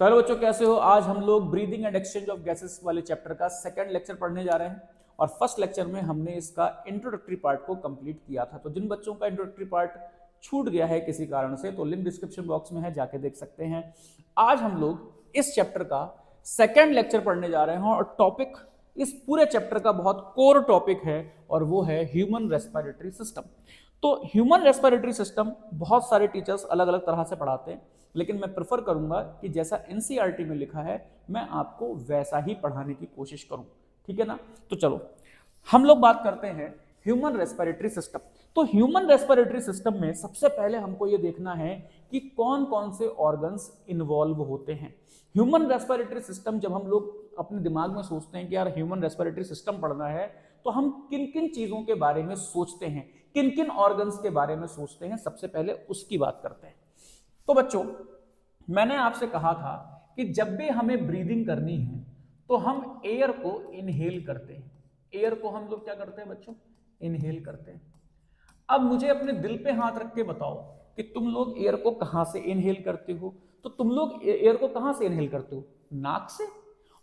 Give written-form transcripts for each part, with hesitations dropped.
तो हेलो बच्चों, कैसे हो। आज हम लोग breathing and exchange of gases वाले चैप्टर का सेकंड लेक्चर पढ़ने जा रहे हैं और फर्स्ट लेक्चर में हमने इसका इंट्रोडक्टरी पार्ट को कंप्लीट किया था। तो जिन बच्चों का इंट्रोडक्टरी पार्ट छूट गया है किसी कारण से, तो लिंक डिस्क्रिप्शन बॉक्स में है, जाके देख सकते हैं। आज हम लोग इस चैप्टर का सेकेंड लेक्चर पढ़ने जा रहे हैं और टॉपिक इस पूरे चैप्टर का बहुत कोर टॉपिक है और वो है ह्यूमन रेस्पिरेटरी सिस्टम। तो ह्यूमन रेस्पिरेटरी सिस्टम बहुत सारे टीचर्स अलग अलग तरह से पढ़ाते हैं, लेकिन मैं प्रेफर करूंगा कि जैसा एनसीईआरटी में लिखा है मैं आपको वैसा ही पढ़ाने की कोशिश करूं, ठीक है ना। तो चलो हम लोग बात करते हैं ह्यूमन रेस्पिरेटरी सिस्टम। तो ह्यूमन रेस्पिरेटरी सिस्टम में सबसे पहले हमको ये देखना है कि कौन कौन से ऑर्गन्स इन्वॉल्व होते हैं। ह्यूमन रेस्पिरेटरी सिस्टम जब हम लोग अपने दिमाग में सोचते हैं कि यार ह्यूमन रेस्पिरेटरी सिस्टम पढ़ना है, तो हम किन किन चीजों के बारे में सोचते हैं, किन किन ऑर्गन्स के बारे में सोचते हैं, सबसे पहले उसकी बात करते हैं। तो बच्चों, मैंने आपसे कहा था कि जब भी हमें ब्रीदिंग करनी है तो हम एयर को इनहेल करते हैं। एयर को हम लोग क्या करते हैं बच्चों? इनहेल करते हैं। अब मुझे अपने दिल पे हाथ रख के बताओ कि तुम लोग एयर को कहां से इनहेल करते हो। तो तुम लोग एयर को कहां से इनहेल करते हो? नाक से।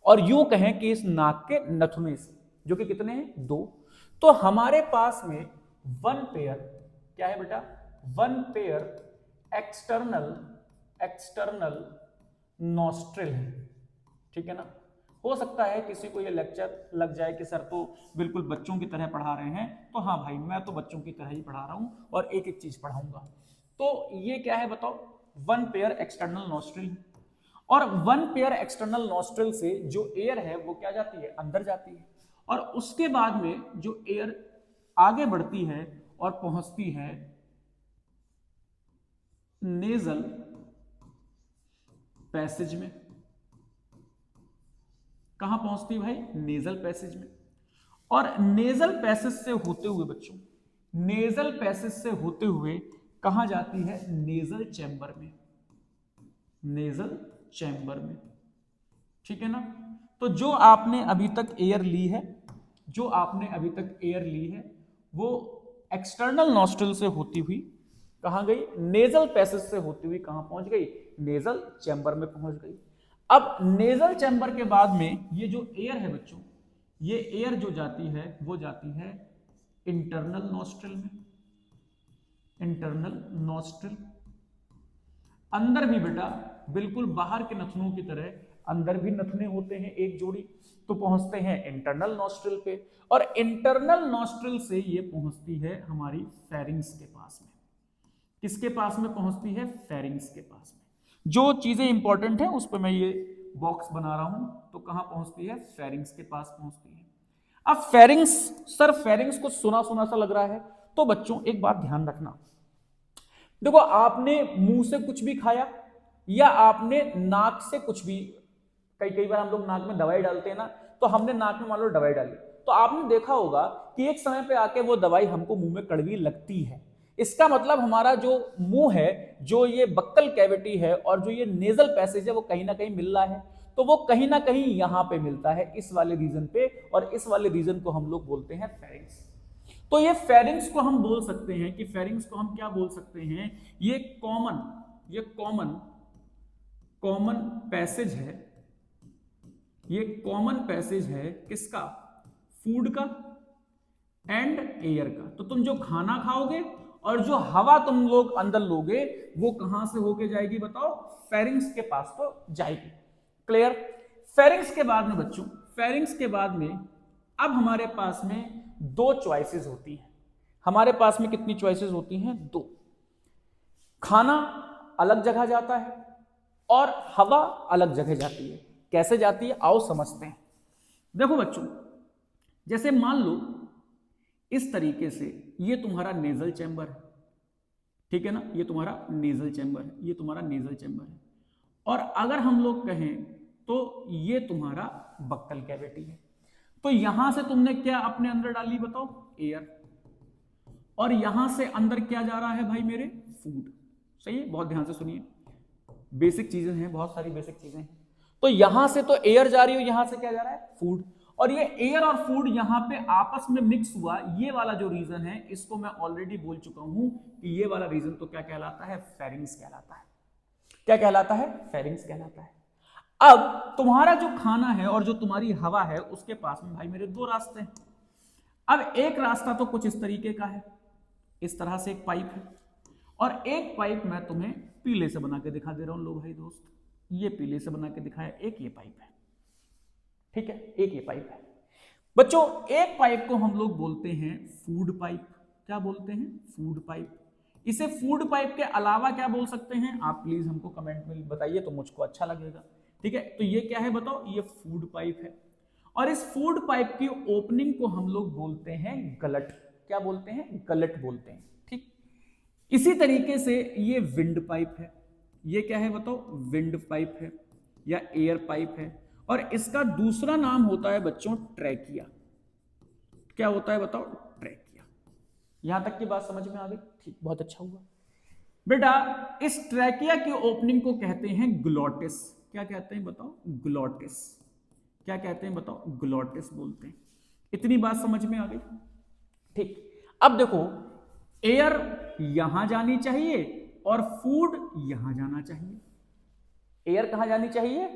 और यूं कहें कि इस नाक के नथुने से, जो कि कितने हैं? 2। तो हमारे पास में वन पेयर क्या है बेटा? वन पेयर एक्सटर्नल नॉस्ट्रिल है, ठीक है ना। हो सकता है किसी को ये लेक्चर लग जाए कि सर तो बिल्कुल बच्चों की तरह पढ़ा रहे हैं। तो हाँ भाई, मैं तो बच्चों की तरह ही पढ़ा रहा हूं और एक एक चीज पढ़ाऊंगा। तो ये क्या है बताओ? One pair external nostril. और वन पेयर एक्सटर्नल नॉस्ट्रिल से जो एयर है वो क्या जाती है? अंदर जाती है। और उसके बाद में जो एयर आगे बढ़ती है और पहुंचती है नेजल पैसेज में। कहां पहुंचती है भाई? नेजल पैसेज में। और नेजल पैसेज से होते हुए बच्चों, नेजल पैसेज से होते हुए कहां जाती है? नेजल चैम्बर में। नेजल चैम्बर में, ठीक है ना। तो जो आपने अभी तक एयर ली है, जो आपने अभी तक एयर ली है, वो एक्सटर्नल नॉस्ट्रल से होती हुई कहां गई? नेजल पैसेज से होती हुई कहां पहुंच गई? नेजल चैम्बर में पहुंच गई। अब नेजल चैम्बर के बाद में ये जो एयर है बच्चों, ये एयर जो जाती है वो जाती है इंटरनल नॉस्ट्रल में। इंटरनल नॉस्ट्रल अंदर भी बेटा बिल्कुल बाहर के नथनों की तरह अंदर भी नथने होते हैं एक जोड़ी, तो पहुंचते हैं इंटरनल नॉस्ट्रल पे। और इंटरनल नॉस्ट्रल से ये पहुंचती है हमारी फेरिंग्स के पास में। किसके पास में पहुंचती है? फेरिंग्स के पास में। जो चीजें इंपॉर्टेंट है उस पर मैं ये बॉक्स बना रहा हूं। तो कहां पहुंचती है? फेरिंग्स के पास पहुंचती है। अब फेरिंग्स, सर फेरिंग्स को सुना सुना सा लग रहा है, तो बच्चों एक बात ध्यान रखना। देखो, आपने मुंह से कुछ भी खाया या आपने नाक से कुछ भी, कई कई बार हम लोग नाक में दवाई डालते हैं ना, तो हमने नाक में मान लो दवाई डाली, तो आपने देखा होगा कि एक समय पे आके वो दवाई हमको मुंह में कड़वी लगती है। इसका मतलब हमारा जो मुंह है, जो ये बक्कल कैविटी है और जो ये नेजल पैसेज है, वो कहीं ना कहीं मिल रहा है। तो वो कहीं ना कहीं यहां पे मिलता है, इस वाले रीजन पे, और इस वाले रीजन को हम लोग बोलते हैं फेरिंग्स। तो ये फेरिंग्स को हम बोल सकते हैं कि फेरिंग्स को हम क्या बोल सकते हैं? ये कॉमन पैसेज है। ये कॉमन पैसेज है किसका? फूड का एंड एयर का। तो तुम जो खाना खाओगे और जो हवा तुम लोग अंदर लोगे, वो कहां से होके जाएगी बताओ? फेरिंग्स के पास तो जाएगी। क्लियर? फेरिंग्स के बाद में बच्चों, फेरिंग्स के बाद में अब हमारे पास में 2 चॉइसेस होती हैं। हमारे पास में कितनी चॉइसेस होती हैं? 2। खाना अलग जगह जाता है और हवा अलग जगह जाती है। कैसे जाती है आओ समझते हैं। देखो बच्चों, जैसे मान लो इस तरीके से ये तुम्हारा नेजल चैम्बर है, ठीक है ना। ये तुम्हारा नेजल चैम्बर है, ये तुम्हारा नेजल चैम्बर है। और अगर हम लोग कहें तो ये तुम्हारा बक्कल कैविटी है। तो यहां से तुमने क्या अपने अंदर डाली बताओ? एयर। और यहां से अंदर क्या जा रहा है भाई मेरे? फूड। सही है, बहुत ध्यान से सुनिए, बेसिक चीजें हैं, बहुत सारी बेसिक चीजें हैं। तो यहां से तो एयर जा रही है, यहां से क्या जा रहा है? फूड। और ये एयर और फूड यहां पे आपस में मिक्स हुआ, ये वाला जो रीजन है इसको मैं ऑलरेडी बोल चुका हूं कि ये वाला रीजन तो क्या कहलाता है? फेरिंग्स कहलाता है। क्या कहलाता है? फेरिंग्स कहलाता है। अब तुम्हारा जो खाना है और जो तुम्हारी हवा है उसके पास में भाई मेरे दो रास्ते हैं। अब एक रास्ता तो कुछ इस तरीके का है, इस तरह से एक पाइप है, और एक पाइप मैं तुम्हें पीले से बना के दिखा दे रहा हूं। लो भाई दोस्त, ये पीले से बना के दिखाया, एक ये पाइप है, ठीक है, एक ये पाइप है। बच्चों एक पाइप को हम लोग बोलते हैं फूड पाइप। क्या बोलते हैं? Food pipe. इसे फूड पाइप के अलावा क्या बोल सकते हैं आप प्लीज हमको कमेंट में बताइए, तो मुझको अच्छा लगेगा। ठीक है, तो ये क्या है बताओ? ये फूड पाइप है, और इस फूड पाइप की ओपनिंग को हम लोग बोलते हैं गलट। क्या बोलते हैं? गलट बोलते हैं। ठीक, इसी तरीके से ये विंड पाइप है। ये क्या है बताओ? विंड पाइप है या एयर पाइप है, और इसका दूसरा नाम होता है बच्चों ट्रैकिया। क्या होता है बताओ? ट्रैकिया। यहां तक की बात समझ में आ गई? ठीक, बहुत अच्छा हुआ बेटा। इस ट्रैकिया की ओपनिंग को कहते हैं ग्लोटिस। क्या कहते हैं बताओ? ग्लोटिस। क्या कहते हैं बताओ? ग्लोटिस बोलते हैं। इतनी बात समझ में आ गई? ठीक, अब देखो, एयर यहां जानी चाहिए और फूड यहां जाना चाहिए। एयर कहां जानी चाहिए?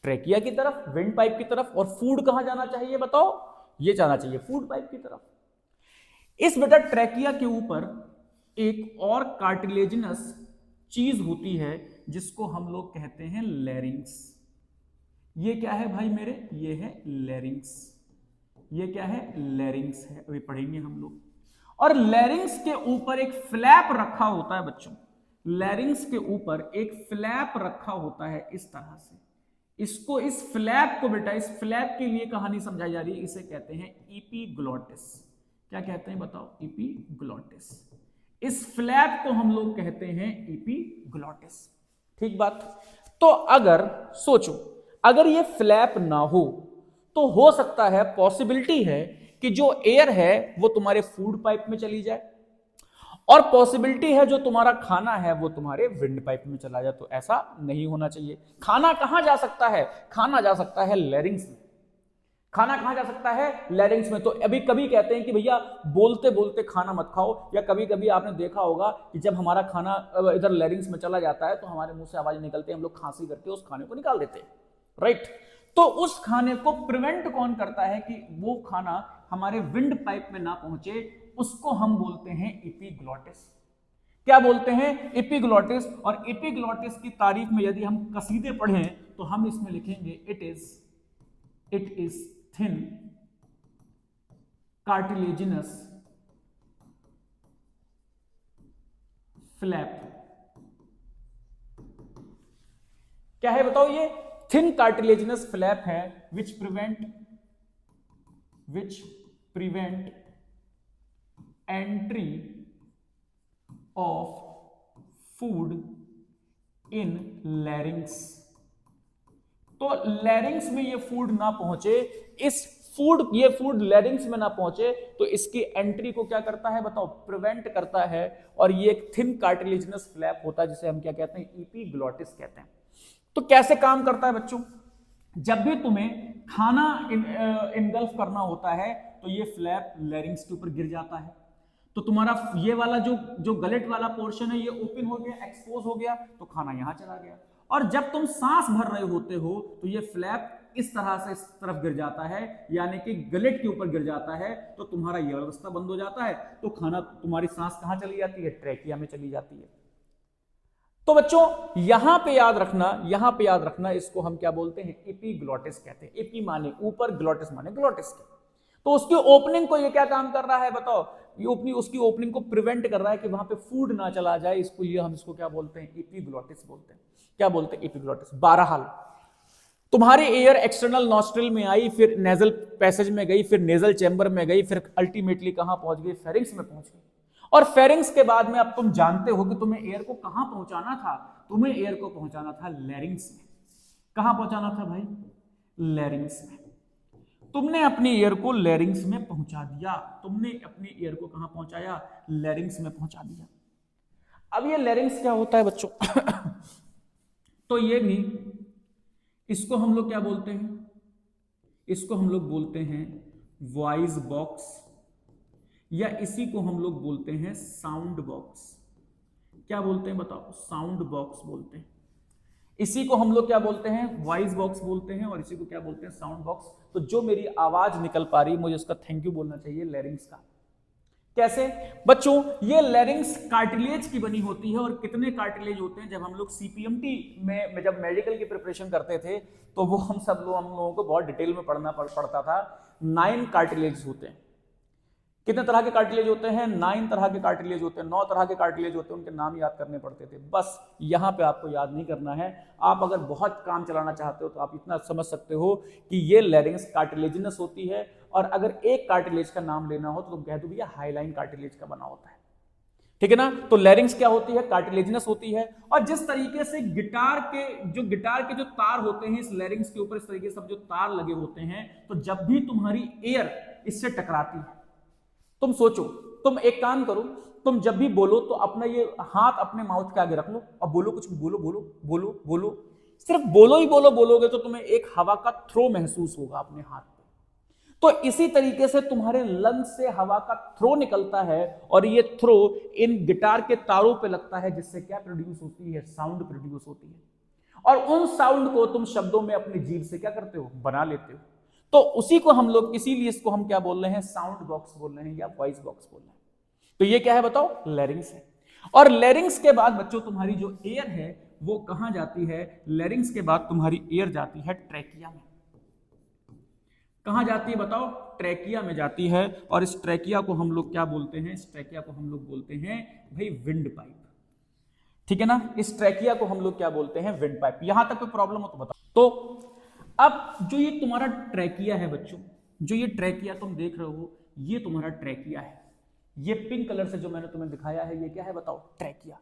ट्रैकिया की तरफ, विंड पाइप की तरफ, और फूड कहां जाना चाहिए बताओ? ये जाना चाहिए फूड पाइप की तरफ। इस बेटा ट्रैकिया के ऊपर एक और कार्टिलेजिनस चीज होती है जिसको हम लोग कहते हैं लैरिंग्स। ये क्या है भाई मेरे? ये है लैरिंग्स। ये क्या है? लैरिंग्स है, अभी पढ़ेंगे हम लोग। और लैरिंग्स के ऊपर एक फ्लैप रखा होता है बच्चों। लैरिंग्स के ऊपर एक फ्लैप रखा होता है इस तरह से। इसको, इस फ्लैप को बेटा, इस फ्लैप के लिए कहानी समझाई जा रही है। इसे कहते हैं इपीग्लॉटिस। क्या कहते हैं बताओ? इपीग्लॉटिस। इस फ्लैप को हम लोग कहते हैं इपीग्लॉटिस। ठीक बात। तो अगर सोचो, अगर ये फ्लैप ना हो तो हो सकता है, पॉसिबिलिटी है कि जो एयर है वो तुम्हारे फूड पाइप में चली जाए, और पॉसिबिलिटी है जो तुम्हारा खाना है वो तुम्हारे विंड पाइप में चला जाए। तो ऐसा नहीं होना चाहिए। खाना कहां जा सकता है? खाना जा सकता है लैरिंग्स में। खाना कहां जा सकता है? लैरिंग्स में। तो अभी कभी कहते हैं कि भैया बोलते बोलते खाना मत खाओ, या कभी कभी आपने देखा होगा कि जब हमारा खाना इधर लैरिंग्स में चला जाता है तो हमारे मुंह से आवाज निकलती है, हम लोग खांसी करके उस खाने को निकाल देते हैं, राइट। तो उस खाने को प्रिवेंट कौन करता है कि वो खाना हमारे विंड पाइप में ना पहुंचे? उसको हम बोलते हैं इपीग्लॉटिस। क्या बोलते हैं? इपीग्लॉटिस। और इपीग्लॉटिस की तारीफ में यदि हम कसीदे पढ़ें तो हम इसमें लिखेंगे it is thin cartilaginous flap. क्या है बताओ? ये थिन कार्टिलेजिनस फ्लैप है which prevent entry of food in लैरिंग्स। तो लैरिंग्स में ये फूड ना पहुंचे, ये फूड लैरिंग्स में ना पहुंचे तो इसकी एंट्री को क्या करता है बताओ? प्रिवेंट करता है। और ये एक थिन कार्टिलेजिनस फ्लैप होता है जिसे हम क्या कहते हैं? इपीग्लॉटिस कहते हैं। तो कैसे काम करता है बच्चों? जब भी तुम्हें खाना इनगल्फ करना होता है तो ये फ्लैप लैरिंग्स के ऊपर गिर जाता है, तो तुम्हारा ये वाला जो गलेट वाला पोर्शन है ये ओपन हो गया, एक्सपोज हो गया, तो खाना यहां चला गया। और जब तुम सांस भर रहे होते हो तो ये फ्लैप इस तरह से इस तरफ गिर जाता है, यानी कि गलेट के ऊपर गिर जाता है, तो तुम्हारा यह अवस्था बंद हो जाता है, तो खाना, तुम्हारी सांस कहां चली जाती है? ट्रैकिया में चली जाती है। तो बच्चों यहां पे याद रखना, इसको हम क्या बोलते हैं? इपीग्लॉटिस कहते हैं। इपी माने ऊपर, ग्लॉटिस माने ग्लॉटिस के। तो उसकी ओपनिंग को ये क्या काम कर रहा है बताओ? ये उसकी ओपनिंग को प्रिवेंट कर रहा है कि वहां पे फूड ना चला जाए। इसको लिए हम इसको क्या बोलते हैं? इपीग्लॉटिस बोलते हैं। क्या बोलते हैं? इपीग्लॉटिस। बहरहाल तुम्हारी एयर एक्सटर्नल नॉस्ट्रिल में आई, फिर नेजल पैसेज में गई, फिर नेजल चैम्बर में गई, फिर अल्टीमेटली कहां पहुंच गई? फेरिंग्स में पहुंच गई। और फेरिंग्स के बाद में अब तुम जानते हो कि तुम्हें एयर को कहां पहुंचाना था? तुम्हें एयर को पहुंचाना था लैरिंग्स में। कहां पहुंचाना था भाई? लैरिंग्स में। तुमने अपनी एयर को लैरिंग्स में पहुंचा दिया। तुमने अपनी एयर को कहां पहुंचाया? लैरिंग्स में पहुंचा दिया। अब ये लैरिंग्स क्या होता है बच्चों? तो ये भी, इसको हम लोग क्या बोलते हैं? इसको हम लोग बोलते हैं वॉइस बॉक्स, या इसी को हम लोग बोलते हैं साउंड बॉक्स। क्या बोलते हैं बताओ? साउंड बॉक्स बोलते हैं। इसी को हम लोग क्या बोलते हैं, वॉइस बॉक्स बोलते हैं, और इसी को क्या बोलते हैं, साउंड बॉक्स। तो जो मेरी आवाज निकल पा रही है, मुझे उसका थैंक यू बोलना चाहिए लैरिंग्स का। कैसे बच्चों, ये लैरिंग्स कार्टिलेज की बनी होती है। और कितने कार्टिलेज होते हैं, जब हम लोग सीपीएमटी में जब मेडिकल की प्रिपरेशन करते थे तो वो हम लोगों को बहुत डिटेल में पढ़ना पड़ता था। 9 कार्टिलेज होते हैं। कितने तरह के कार्टिलेज होते हैं, 9 तरह के कार्टिलेज होते हैं, 9 तरह के कार्टिलेज होते हैं, उनके नाम याद करने पड़ते थे। बस यहां पे आपको याद नहीं करना है। आप अगर बहुत काम चलाना चाहते हो तो आप इतना समझ सकते हो कि ये लैरिंग्स कार्टिलेजिनस होती है। और अगर एक कार्टिलेज का नाम लेना हो तो तुम कह दो भैया हाइलाइन कार्टिलेज का बना होता है, ठीक है ना। तो लैरिंग्स क्या होती है, कार्टिलेजिनस होती है। और जिस तरीके से गिटार के जो तार होते हैं इस लैरिंग्स के ऊपर, इस तरीके से जो तार लगे होते हैं, तो जब भी तुम्हारी एयर इससे टकराती है, तुम सोचो, तुम एक काम करो, तुम जब भी बोलो तो अपना ये हाथ अपने माउथ के आगे रख लो और बोलो, कुछ भी बोलो बोलो बोलो बोलो, सिर्फ बोलो ही बोलो। बोलोगे तो तुम्हें एक हवा का थ्रो महसूस होगा अपने हाथ पे। तो इसी तरीके से तुम्हारे लंग्स से हवा का थ्रो निकलता है, और ये थ्रो इन गिटार के तारों पे लगता है, जिससे क्या प्रोड्यूस होती है, साउंड प्रोड्यूस होती है। और उन साउंड को तुम शब्दों में अपनी जीभ से क्या करते हो, बना लेते हो। तो उसी को हम लोग, इसीलिए इसको हम क्या बोल रहे हैं, साउंड बॉक्स बोल रहे हैं या वॉइस बॉक्स बोल रहे हैं। तो ये क्या है बताओ, लैरिंग्स है। और लैरिंग्स के बाद बच्चों तुम्हारी जो एयर है वो कहां जाती है, लैरिंग्स के बाद तुम्हारी एयर जाती है ट्रैकिया में। कहां जाती है बताओ, ट्रैकिया में जाती है। और इस ट्रैकिया को हम लोग क्या बोलते हैं, इस ट्रैकिया को हम लोग बोलते हैं भाई विंड पाइप, ठीक है ना। इस ट्रैकिया को हम लोग क्या बोलते हैं, विंड पाइप। यहां तक कोई प्रॉब्लम हो तो बताओ। तो अब जो ये तुम्हारा ट्रैकिया है बच्चों, जो ये ट्रैकिया तुम देख रहे हो, ये तुम्हारा ट्रैकिया है। ये पिंक कलर से जो मैंने तुम्हें दिखाया है, ये क्या है बताओ, ट्रैकिया।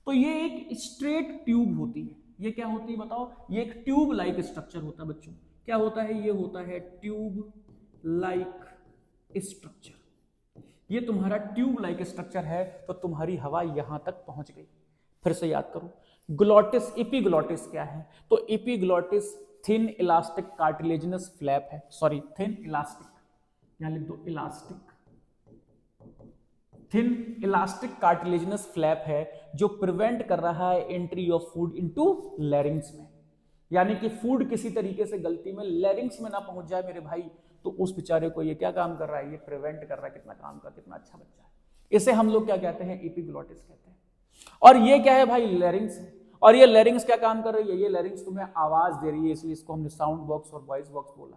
तो ये एक स्ट्रेट ट्यूब होती है। ये क्या होती है बताओ, ये एक ट्यूब लाइक स्ट्रक्चर होता है बच्चों। क्या होता है, ये होता है ट्यूब लाइक स्ट्रक्चर। ये तुम्हारा ट्यूब लाइक स्ट्रक्चर है। तो तुम्हारी हवा यहां तक पहुंच गई। फिर से याद करो, ग्लोटिस, एपिग्लोटिस क्या है, तो epiglottis thin elastic cartilaginous flap है। सॉरी, थिन इलास्टिक, यहां लिख दो elastic, thin elastic cartilaginous flap है, जो प्रिवेंट कर रहा है एंट्री ऑफ फूड इनटू लैरिंग्स में। यानी कि फूड किसी तरीके से गलती में लैरिंग्स में ना पहुंच जाए मेरे भाई, तो उस बेचारे को ये क्या काम कर रहा है, ये प्रिवेंट कर रहा है। कितना काम का, कितना अच्छा बच्चा है। इसे हम लोग क्या कहते हैं, एपिग्लोटिस कहते हैं। और ये क्या है भाई, लैरिंग्स है। और ये लैरिंग्स क्या काम कर रही है, ये लैरिंग्स तुम्हें आवाज दे रही है, इसलिए इसको हमने साउंड बॉक्स और वॉइस बॉक्स बोला।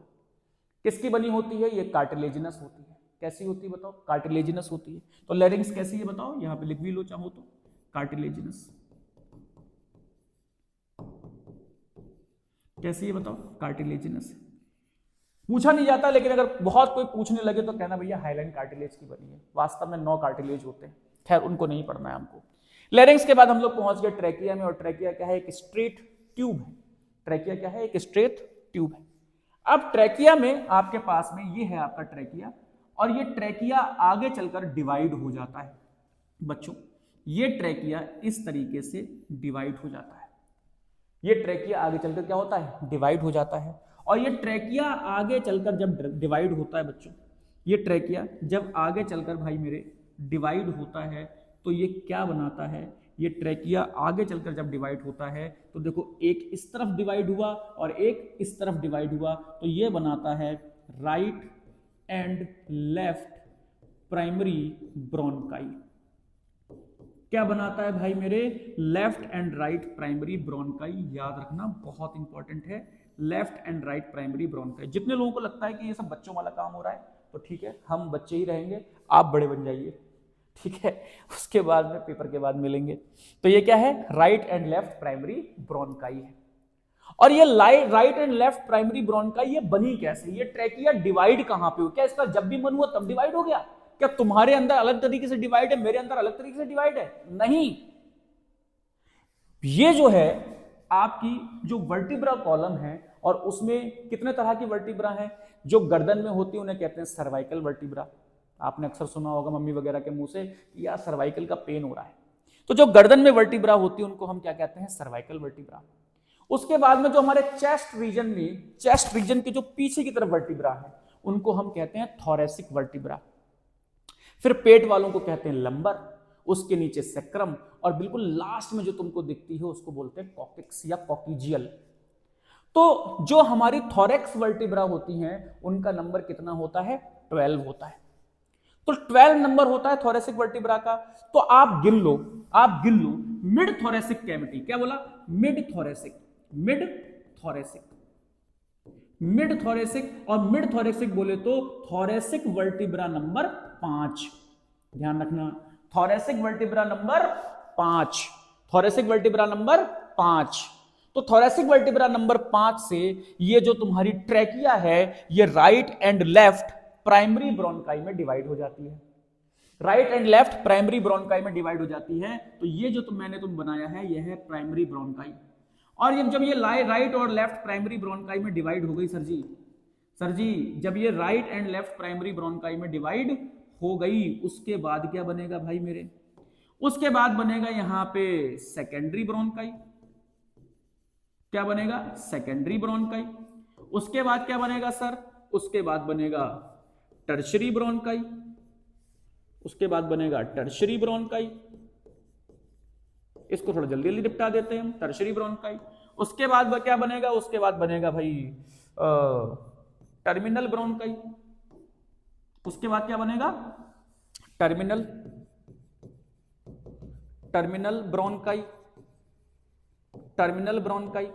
किसकी बनी होती है, ये कार्टिलेजिनस होती है। कैसी होती है बताओ, कार्टिलेजिनस होती है। तो लैरिंग्स कैसी है बताओ, यहां पे लिख भी लो चाहो तो, कार्टिलेजिनस। कैसी है बताओ, कार्टिलेजिनस। पूछा नहीं जाता, लेकिन अगर बहुत कोई पूछने लगे तो कहना भैया हाइलाइन कार्टिलेज की बनी है। वास्तव में 9 कार्टिलेज होते हैं, खैर उनको नहीं पढ़ना है हमको। लैरिंग्स के बाद हम लोग पहुंच गए ट्रैकिया में। और ट्रैकिया क्या है, एक स्ट्रेट ट्यूब है। ट्रैकिया क्या है, एक स्ट्रेट ट्यूब है। अब ट्रैकिया में आपके पास में ये है आपका ट्रैकिया, और ये ट्रैकिया आगे चलकर डिवाइड हो जाता है बच्चों। ये ट्रैकिया इस तरीके से डिवाइड हो जाता है। ये ट्रैकिया आगे चलकर क्या होता है, डिवाइड हो जाता है। और ये ट्रैकिया आगे चलकर जब डिवाइड होता है बच्चों, ये ट्रैकिया जब आगे चलकर भाई मेरे डिवाइड होता है, तो ये क्या बनाता है, ये ट्रैकिया आगे चलकर जब डिवाइड होता है तो देखो, एक इस तरफ डिवाइड हुआ और एक इस तरफ डिवाइड हुआ, तो ये बनाता है right and left primary bronchi. क्या बनाता है भाई मेरे, left and right primary bronchi. याद रखना, बहुत इंपॉर्टेंट है, left and right primary bronchi. जितने लोगों को लगता है कि ये सब बच्चों वाला काम हो रहा है, तो ठीक है, हम बच्चे ही रहेंगे, आप बड़े बन जाइए, ठीक है। उसके बाद में पेपर के बाद मिलेंगे। तो ये क्या है, right and left primary bronchi है। और ये right and left primary bronchi ये बनी कैसे, ये ट्रैकिया डिवाइड कहां पे हो, क्या इसका जब भी मन हुआ तब डिवाइड हो गया? क्या तुम्हारे अंदर अलग तरीके से डिवाइड है, मेरे अंदर अलग तरीके से डिवाइड है? नहीं। ये जो है आपकी जो वर्टिब्रा कॉलम है, और उसमें कितने तरह की वर्टिब्रा है, जो गर्दन में होती है उन्हें कहते हैं सर्वाइकल वर्टिब्रा। आपने अक्सर सुना होगा मम्मी वगैरह के मुंह से कि यार सर्वाइकल का पेन हो रहा है। तो जो गर्दन में वर्टिब्रा होती है उनको हम क्या कहते हैं, सर्वाइकल वर्टिब्रा। उसके बाद में जो हमारे चेस्ट रीजन के जो पीछे की तरफ वर्टिब्रा है, उनको हम कहते हैं थोरेसिक वर्टिब्रा। फिर पेट वालों को कहते हैं लंबर, उसके नीचे सेक्रम, और बिल्कुल लास्ट में जो तुमको दिखती है उसको बोलते हैं कॉकिक्स या कॉकिजियल। तो जो हमारी थोरेक्स वर्टिब्रा होती हैं उनका नंबर कितना होता है? 12 होता है। तो 12 नंबर होता है थोरेसिक वर्टिब्रा का। तो आप गिन लो मिड थोरेसिक कैविटी, क्या बोला? Mid thoracic, mid thoracic, mid thoracic. और मिड थोरेसिक बोले तो थोरेसिक वर्टिब्रा नंबर 5, ध्यान रखना, thoracic vertebra number 5, thoracic vertebra number 5। तो थोरेसिक वर्टिब्रा नंबर 5 से ये जो तुम्हारी ट्रैकिया है ये right and left primary bronchi में डिवाइड हो जाती है, right and left primary bronchi में डिवाइड हो जाती है। तो ये जो मैंने बनाया है यह है प्राइमरी ब्रोंकाई। और जब ये राइट और लेफ्ट प्राइमरी ब्रोंकाई में डिवाइड हो गई सर जी, जब ये right and left primary bronchi में डिवाइड हो गई उसके बाद क्या बनेगा भाई मेरे? उसके बाद बनेगा यहां पे सेकेंडरी ब्रोंकाई। क्या बनेगा? Secondary bronchi. उसके बाद क्या बनेगा सर? उसके बाद बनेगा टर्शरी ब्रोंकाई। उसके बाद बनेगा टर्शरी ब्रोंकाई। इसको थोड़ा जल्दी जल्दी निपटा देते हैं हम, टर्शरी ब्रोंकाई। उसके बाद क्या बनेगा? उसके बाद बनेगा भाई टर्मिनल ब्रोंकाई। उसके बाद क्या बनेगा? Terminal bronchi, terminal bronchi.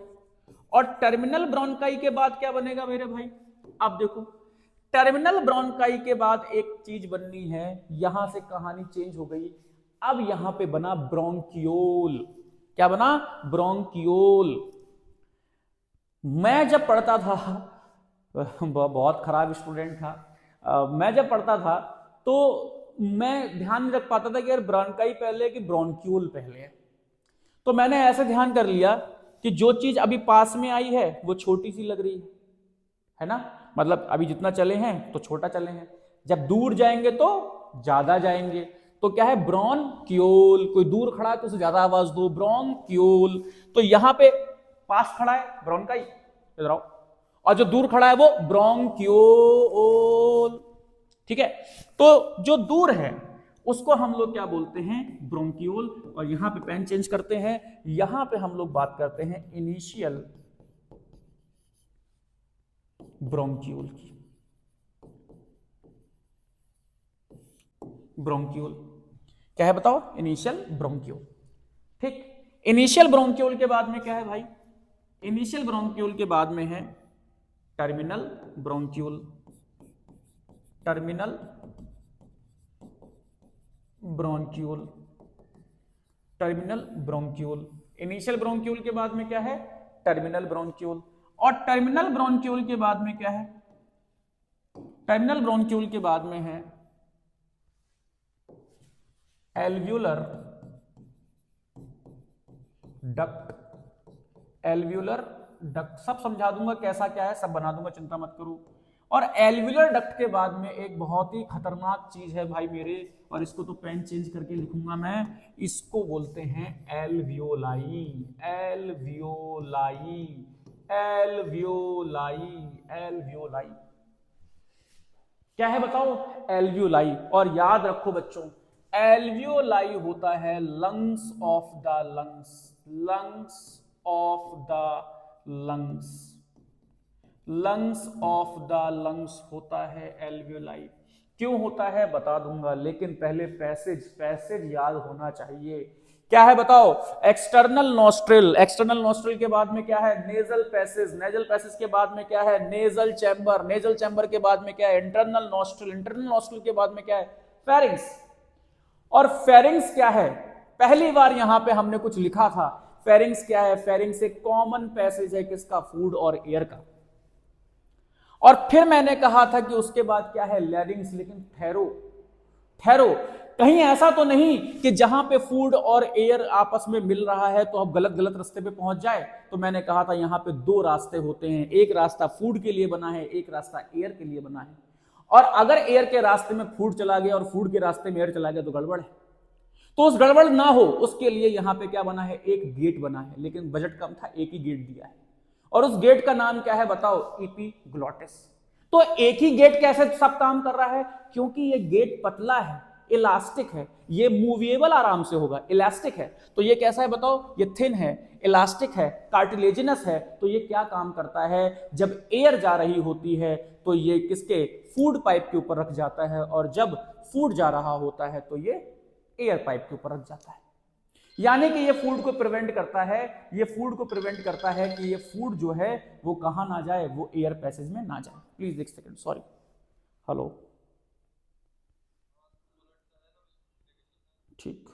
और टर्मिनल ब्रोंकाई के बाद क्या बनेगा मेरे भाई? अब देखो, टर्मिनल ब्रोंकाई के बाद एक चीज बननी है, यहां से कहानी चेंज हो गई। अब यहां पे बना ब्रोंकियोल। क्या बना? ब्रोंकियोल। मैं जब पढ़ता था बहुत खराब स्टूडेंट था, मैं जब पढ़ता था तो मैं ध्यान नहीं रख पाता था कि यार ब्रोंकाई पहले कि ब्रोंक्यूल पहले है। तो मैंने ऐसे ध्यान कर लिया कि जो चीज अभी पास में आई है वो छोटी सी लग रही है ना, मतलब अभी जितना चले हैं तो छोटा चले हैं, जब दूर जाएंगे तो ज्यादा जाएंगे। तो क्या है? ब्रोंक्यूल। कोई दूर खड़ा है तो उसे ज्यादा आवाज दो, ब्रोंक्यूल। तो यहां पे पास खड़ा है ब्रोंकाई, इधर आओ, और जो दूर खड़ा है वो ब्रोंक्यूल। ठीक है, तो जो दूर है उसको हम लोग क्या बोलते हैं? ब्रोंक्यूल। और यहां पे पेन चेंज करते हैं, यहां पे हम लोग बात करते हैं इनिशियल ब्रोंक्यूल की। ब्रोंक्यूल क्या है बताओ? Initial bronchiole. ठीक, इनिशियल ब्रोंक्यूल के बाद में क्या है भाई? इनिशियल ब्रोंक्यूल के बाद में है terminal bronchiole. Terminal bronchiole, terminal bronchiole. Initial bronchiole के बाद में क्या है? Terminal bronchiole. और टर्मिनल ब्रोंक्यूल के बाद में क्या है? टर्मिनल ब्रोंक्यूल के बाद में है एल्व्यूलर डक्ट। एल्व्यूलर डक्ट सब समझा दूंगा कैसा क्या है, सब बना दूंगा, चिंता मत करो। और एल्व्यूलर डक्ट के बाद में एक बहुत ही खतरनाक चीज है भाई मेरे, और इसको तो पेन चेंज करके लिखूंगा मैं, इसको बोलते हैं एल्वियोलाई। Alveoli, alveoli, alveoli. क्या है बताओ? एल्वियोलाई। और याद रखो बच्चों, एल्वियोलाई होता है lungs of the lungs, lungs of the lungs, lungs of the lungs होता है एल्वियोलाई। क्यों होता है बता दूंगा, लेकिन पहले पैसेज याद होना चाहिए। क्या है बताओ? External nostril. एक्सटर्नल नोस्ट्रिल के बाद में क्या है? Nasal passage. नेजल पैसेज के बाद में क्या है? Nasal chamber. नेजल चैम्बर के बाद में क्या है? Internal nostril. इंटरनल नोस्ट्रिल के बाद में क्या है? फेरिंग्स। और फेरिंग्स क्या है? पहली बार यहां पे हमने कुछ लिखा था। फेरिंग्स क्या है? फेरिंग्स एक कॉमन पैसेज है किसका? फूड और एयर का। और फिर मैंने कहा था कि उसके बाद क्या है? लैरिंग्स। लेकिन ठहरो ठहरो, कहीं ऐसा तो नहीं कि जहां पे फूड और एयर आपस में मिल रहा है तो अब गलत रास्ते पे पहुंच जाए। तो मैंने कहा था यहां पे दो रास्ते होते हैं, एक रास्ता फूड के लिए बना है, एक रास्ता एयर के लिए बना है। और अगर एयर के रास्ते में फूड चला गया और फूड के रास्ते में एयर चला गया तो गड़बड़ है। तो उस गड़बड़ ना हो उसके लिए यहां पे क्या बना है? एक गेट बना है, लेकिन बजट कम था, एक ही गेट दिया है। और उस गेट का नाम क्या है बताओ? एपिग्लॉटिस। तो एक ही गेट कैसे सब काम कर रहा है? क्योंकि ये गेट पतला है, इलास्टिक है, ये मूवेबल आराम से होगा, इलास्टिक है। तो ये कैसा है बताओ, ये थिन है, इलास्टिक है, कार्टिलेजिनस है। तो ये क्या काम करता है, जब एयर जा रही होती है तो ये किसके, फूड पाइप के ऊपर रख जाता है, और जब फूड जा रहा होता है तो ये एयर पाइप के ऊपर रख जाता है। यानी कि ये फूड को प्रिवेंट करता है, ये फूड को प्रिवेंट करता है कि ये फूड जो है वो कहां ना जाए, वो एयर पैसेज में ना जाए। प्लीज एक सेकेंड, सॉरी, हेलो, ठीक,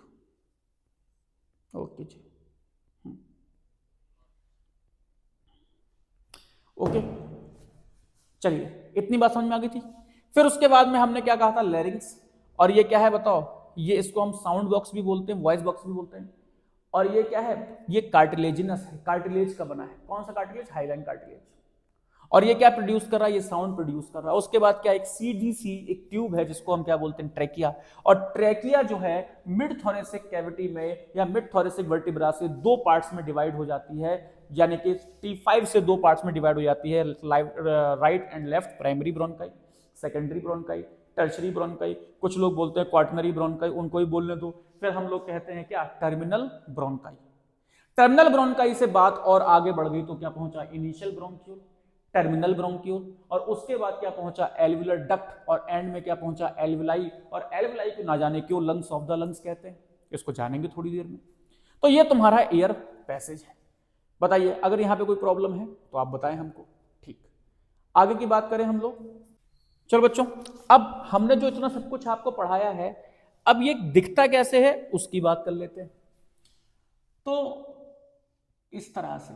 ओके जी, ओके, चलिए इतनी बात समझ में आ गई थी। फिर उसके बाद में हमने क्या कहा था, लैरिंग्स। और ये क्या है बताओ, ये इसको हम साउंड बॉक्स भी बोलते हैं, वॉइस बॉक्स भी बोलते हैं। और ये क्या है, ये कार्टिलेजिनस है, कार्टिलेज का बना है। कौन सा कार्टिलेज, हाइलाइन कार्टिलेज। और ये क्या प्रोड्यूस कर रहा है, ये साउंड प्रोड्यूस कर रहा है। उसके बाद क्या, एक सीडीसी, एक ट्यूब है जिसको हम क्या बोलते हैं, ट्रैकिया। और ट्रैकिया जो है मिड थोरेसिक कैविटी में या मिड थोरेसिक वर्टिब्रा से दो पार्ट्स में डिवाइड हो जाती है, यानी कि T5 से दो पार्ट्स में डिवाइड हो जाती है, right and left primary bronchi, secondary bronchi, tertiary bronchi, कुछ लोग बोलते हैं क्वार्टनरी ब्रोंकाई, उनको ही बोलने दो। फिर हम लोग कहते हैं क्या, टर्मिनल ब्रोंकाई। टर्मिनल ब्रोंकाई से बात और आगे बढ़ गई तो क्या पहुंचा, इनिशियल ब्रोंक्यूल, टर्मिनल ब्रोंक्यूल, और उसके बाद क्या पहुंचा, एल्वुलर डक्ट, और एंड में क्या पहुंचा, एल्वुलाई। और एल्वुलाई को ना जाने क्यों लंग्स ऑफ द लंग्स कहते हैं, इसको जानेंगे थोड़ी देर में। तो ये तुम्हारा एयर पैसेज है। बताइए अगर यहां पे कोई प्रॉब्लम है तो आप बताएं हमको। ठीक, आगे की बात करें हम लोग। चलो बच्चों, अब हमने जो इतना सब कुछ आपको पढ़ाया है, अब ये दिखता कैसे है उसकी बात कर लेते हैं। तो इस तरह से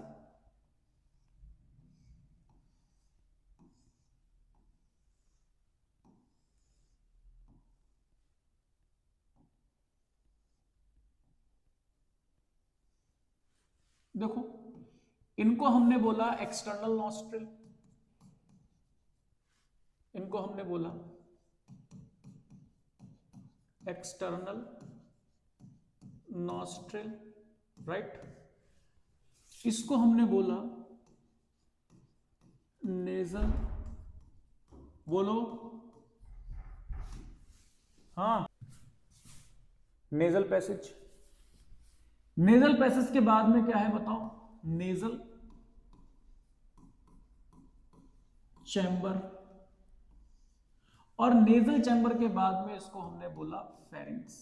देखो, इनको हमने बोला एक्सटर्नल नॉस्ट्रिल, इनको हमने बोला एक्सटर्नल नॉस्ट्रिल, राइट। इसको हमने बोला नेजल, बोलो, हाँ, नेजल पैसेज। नेजल पैसेज के बाद में क्या है बताओ, नेजल चैम्बर। और नेजल चैम्बर के बाद में इसको हमने बोला फेरिंग्स।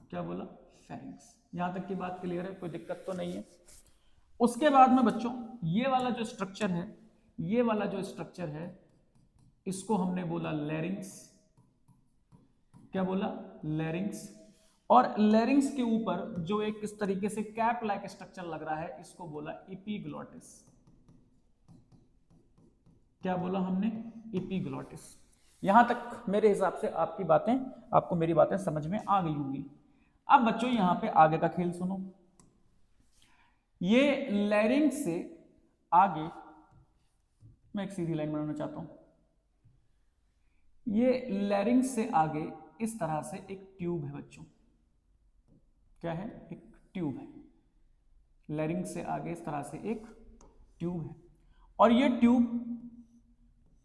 क्या बोला, फेरिंग्स। यहां तक की बात क्लियर है, कोई दिक्कत तो नहीं है। उसके बाद में बच्चों ये वाला जो स्ट्रक्चर है, ये वाला जो स्ट्रक्चर है, इसको हमने बोला लैरिंग्स। क्या बोला, लैरिंग्स। और लैरिंग्स के ऊपर जो एक इस तरीके से कैप लाइक स्ट्रक्चर लग रहा है, इसको बोला एपिग्लॉटिस। क्या बोला हमने, एपिग्लॉटिस। यहां तक मेरे हिसाब से आपकी बातें, आपको मेरी बातें समझ में आ गई होंगी। अब बच्चों यहां पे आगे का खेल सुनो। ये लैरिंग्स से आगे मैं एक सीधी लाइन बनाना चाहता हूं। ये लैरिंग्स से आगे इस तरह से एक ट्यूब है बच्चों। क्या है, एक ट्यूब है। लैरिंग्स से आगे इस तरह से एक ट्यूब है, और ये ट्यूब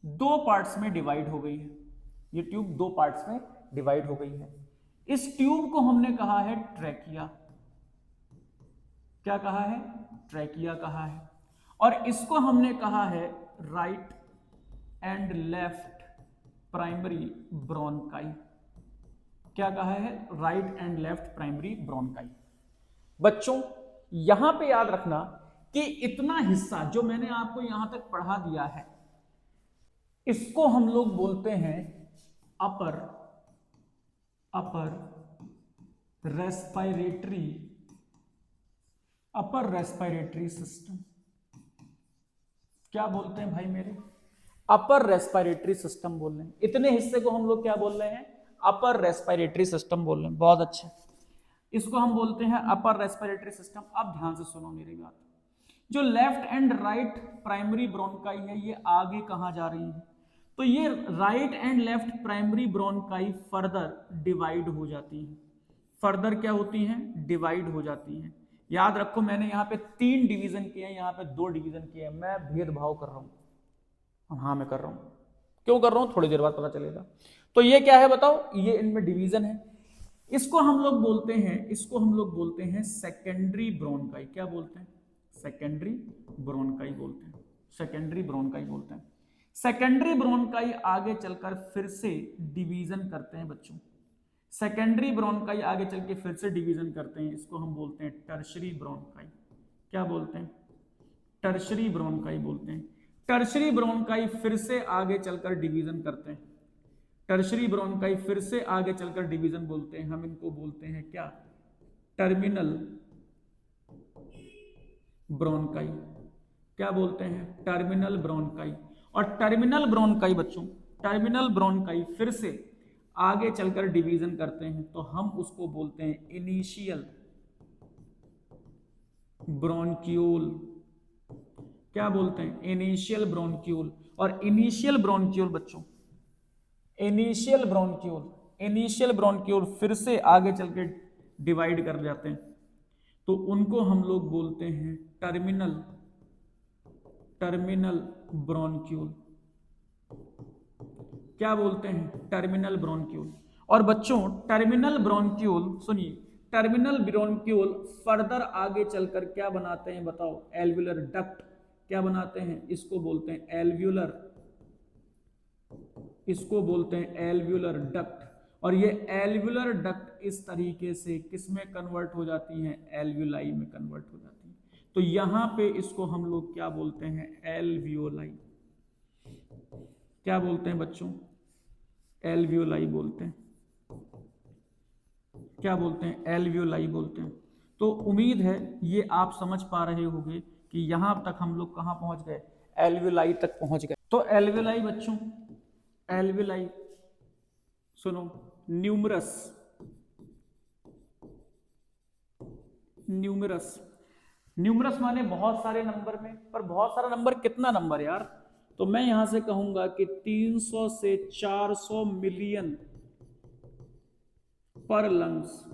दो पार्ट्स में डिवाइड हो गई है। ये ट्यूब दो पार्ट्स में डिवाइड हो गई है। इस ट्यूब को हमने कहा है ट्रैकिया। क्या कहा है, ट्रैकिया कहा है। और इसको हमने कहा है right and left primary bronchi. क्या कहा है, right and left primary bronchi. बच्चों यहां पे याद रखना कि इतना हिस्सा जो मैंने आपको यहां तक पढ़ा दिया है, इसको हम लोग बोलते हैं अपर रेस्पिरेटरी सिस्टम। क्या बोलते हैं भाई मेरे, अपर रेस्पिरेटरी सिस्टम बोल रहे हैं। इतने हिस्से को हम लोग क्या बोल रहे हैं, अपर रेस्पिरेटरी सिस्टम बोल रहे हैं। बहुत अच्छा, इसको हम बोलते हैं अपर रेस्पिरेटरी सिस्टम। अब ध्यान से सुनो मेरी बात। जो left and right primary bronchi है, ये आगे कहां जा रही है, तो ये right and left primary bronchi further divide हो जाती है। फर्दर क्या होती हैं, डिवाइड हो जाती हैं। याद रखो मैंने यहाँ पे 3 डिवीजन किए हैं, यहाँ पे 2 डिवीजन किए हैं। मैं भेदभाव कर रहा हूं, हाँ मैं कर रहा हूं। क्यों कर रहा हूं, थोड़ी देर बाद पता चलेगा। तो ये क्या है बताओ, ये इनमें डिवीजन है। इसको हम लोग बोलते हैं सेकेंडरी ब्रोंकाई। क्या बोलते हैं? सेकेंडरी ब्रोंकाई बोलते हैं, सेकेंडरी ब्रोंकाई बोलते हैं। सेकेंडरी ब्रोंकाई आगे चलकर फिर से डिवीजन करते हैं बच्चों, सेकेंडरी ब्रोंकाई आगे चल के फिर से डिवीजन करते हैं, इसको हम बोलते हैं टर्शरी ब्रोंकाई। क्या बोलते हैं? टर्शरी ब्रोंकाई बोलते हैं। टर्शरी ब्रोंकाई फिर से आगे चलकर डिवीजन करते हैं, टर्शरी ब्रोंकाई फिर से आगे चलकर डिवीजन बोलते हैं, हम इनको बोलते हैं क्या? Terminal bronchi. क्या बोलते हैं? Terminal bronchi. और टर्मिनल ब्रोंकाई बच्चों, टर्मिनल ब्रोंकाई फिर से आगे चलकर डिवीजन करते हैं, तो हम उसको बोलते हैं इनिशियल ब्रोंक्यूल। क्या बोलते हैं? Initial bronchiole. और इनिशियल ब्रोंक्यूल बच्चों, इनिशियल ब्रोंक्यूल फिर से आगे चल के डिवाइड कर जाते हैं, तो उनको हम लोग बोलते हैं टर्मिनल ब्रोंक्यूल। क्या बोलते हैं? Terminal bronchiole. और बच्चों टर्मिनल ब्रोंक्यूल सुनिए, टर्मिनल ब्रोंक्यूल फर्दर आगे चलकर क्या बनाते हैं बताओ? Alveolar duct. क्या बनाते हैं? इसको बोलते हैं एल्व्यूलर, इसको बोलते हैं एल्व्यूलर डक्ट। और ये एल्व्यूलर डक्ट इस तरीके से किस में कन्वर्ट हो जाती हैं? एल्व्यूलाई में कन्वर्ट हो जाती हैं। तो यहां पे इसको हम लोग क्या बोलते हैं? एल्वियोलाई। क्या बोलते हैं बच्चों? एल्वियोलाई बोलते हैं। क्या बोलते हैं? एल्वियोलाई बोलते हैं। तो उम्मीद है ये आप समझ पा रहे होंगे कि यहां तक हम लोग कहां पहुंच गए? एल्वियोलाई तक पहुंच गए। तो एल्वियोलाई बच्चों, एल्वियोलाई सुनो, न्यूमरस, न्यूमरस माने बहुत सारे नंबर में, पर बहुत सारा नंबर कितना नंबर यार? तो मैं यहां से कहूंगा कि 300 से 400 मिलियन पर लंग्स।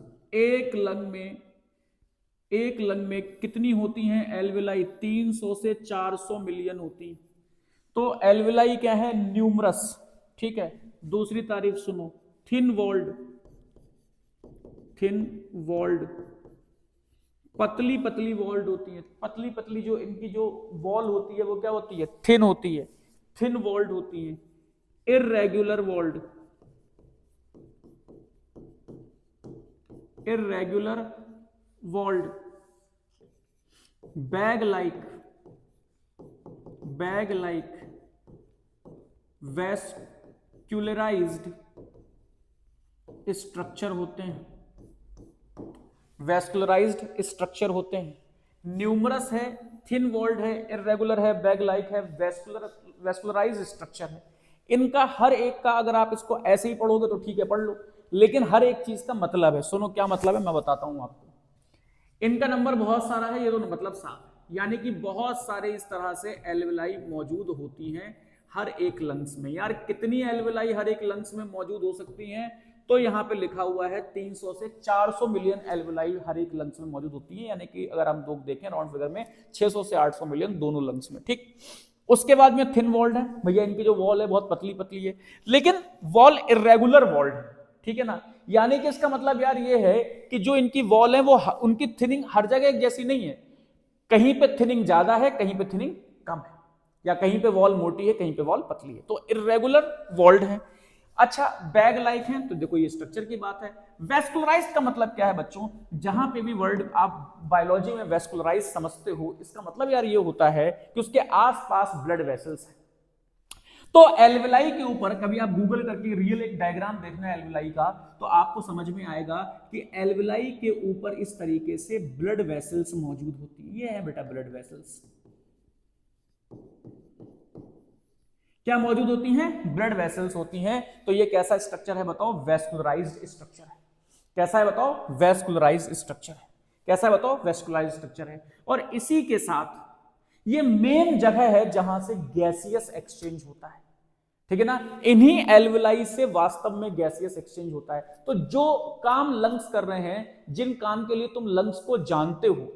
एक लंग में कितनी होती हैं एल्वियोलाई? 300 से 400 मिलियन होती हैं। तो एल्वियोलाई क्या है? न्यूमरस। ठीक है, दूसरी तारीफ सुनो, थिन वॉल्ड, पतली वॉल्ड होती है। पतली जो इनकी जो वॉल होती है वो क्या होती है? थिन होती है, थिन वॉल्ड होती है। Irregular walled, bag like vascularized structure होते हैं, वेस्कुलराइज्ड स्ट्रक्चर होते हैं। न्यूमरस है, थिन वॉल्ड है, इर्रेगुलर है, बैग लाइक है, वेस्कुलराइज्ड स्ट्रक्चर है। इनका हर एक का अगर आप इसको ऐसे ही पढ़ोगे तो ठीक है, पढ़ लो, लेकिन हर एक चीज का मतलब है। सुनो क्या मतलब है, मैं बताता हूं आपको। इनका नंबर बहुत सारा है, ये तो मतलब साफ है, यानी कि बहुत सारे इस तरह से एल्वियोलाई मौजूद होती हैं हर एक लंग्स में। यार कितनी एल्वियोलाई हर एक लंग्स में मौजूद हो सकती हैं? तो यहाँ पे लिखा हुआ है 300 से 400 मिलियन एल्वियोलाई हर एक लंग्स में मौजूद होती है, यानी कि अगर हम लोग देखें राउंड फिगर में 600 से 800 मिलियन दोनों लंग्स में। ठीक, उसके बाद में थिन वॉल्ड है भैया, इनकी जो वॉल है बहुत पतली है, लेकिन वॉल इर्रेगुलर वॉल्ड है। ठीक है ना, यानी कि इसका मतलब यार ये है कि जो इनकी वॉल है वो उनकी थिनिंग हर जगह एक जैसी नहीं है, कहीं पे थिनिंग ज्यादा है, कहीं पे थिनिंग कम है, या कहीं पे वॉल मोटी है, कहीं पे वॉल पतली है, तो इर्रेगुलर वॉल्ड है। अच्छा, बैग लाइक है, तो देखो ये स्ट्रक्चर की बात है। वेस्कुलराइज्ड का मतलब क्या है बच्चों? जहां पे भी वर्ड आप बायोलॉजी में वेस्कुलराइज समझते हो, इसका मतलब यार ये होता है कि उसके आसपास ब्लड वेसल्स है। तो एल्वियोलाई के ऊपर कभी आप गूगल करके रियल एक डायग्राम देखना एल्वियोलाई का, तो आपको समझ में आएगा कि एल्वियोलाई के ऊपर इस तरीके से ब्लड वेसल्स मौजूद होती है। ये है बेटा ब्लड वेसल्स, क्या मौजूद होती हैं? ब्लड वेसल्स होती हैं। तो ये कैसा स्ट्रक्चर है बताओ? वेस्कुलराइज्ड स्ट्रक्चर है। कैसा है बताओ? वेस्कुलराइज्ड स्ट्रक्चर है। कैसा है बताओ? वेस्कुलराइज्ड स्ट्रक्चर है। और इसी के साथ ये मेन जगह है जहां से गैसियस एक्सचेंज होता है। ठीक है ना, इन्हीं एल्वियोलाई से वास्तव में गैसियस एक्सचेंज होता है। तो जो काम लंग्स कर रहे हैं, जिन काम के लिए तुम लंग्स को जानते हो,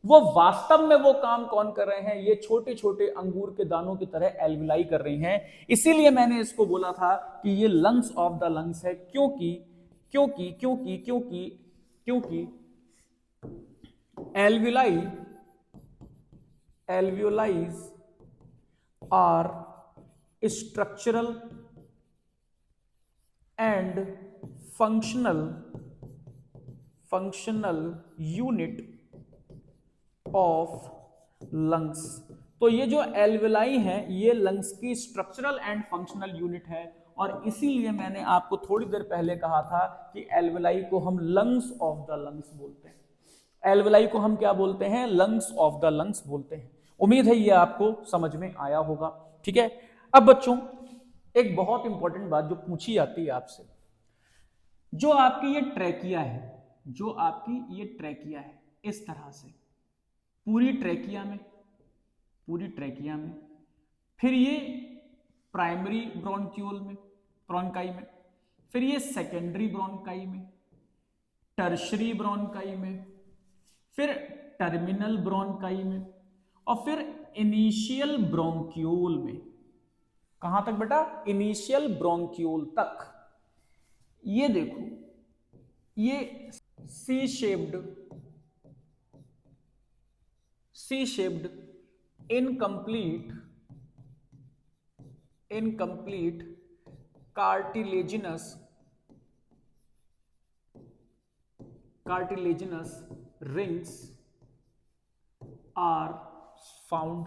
वो वास्तव में वो काम कौन कर रहे हैं, ये छोटे छोटे अंगूर के दानों की तरह एल्विलाई कर रही हैं। इसीलिए मैंने इसको बोला था कि ये लंग्स ऑफ द लंग्स है, क्योंकि क्योंकि क्योंकि क्योंकि क्योंकि alveoli alveoli are structural and functional unit of lungs. तो ये जो एल्विलाई है ये लंग्स की स्ट्रक्चरल एंड फंक्शनल यूनिट है, और इसीलिए मैंने आपको थोड़ी देर पहले कहा था कि एल्विलाई को हम लंग्स ऑफ द लंग्स बोलते हैं। एल्विलाई को हम क्या बोलते हैं, लंग्स ऑफ द लंग्स बोलते हैं। उम्मीद है ये आपको समझ में आया होगा। ठीक है, अब बच्चों एक बहुत इंपॉर्टेंट बात जो पूछी जाती है आपसे, जो आपकी ये ट्रैकिया है, जो आपकी ये ट्रैकिया है इस तरह से पूरी ट्रैकिया में, फिर ये प्राइमरी ब्रोंक्यूल में, ब्रोंकाई में, फिर ये सेकेंडरी ब्रोंकाई में, टर्शरी ब्रोंकाई में, फिर टर्मिनल ब्रोंकाई में, और फिर इनिशियल ब्रोंक्यूल में। कहां तक बेटा, इनिशियल ब्रोंक्यूल तक। ये देखो, ये C shaped incomplete cartilaginous rings are found.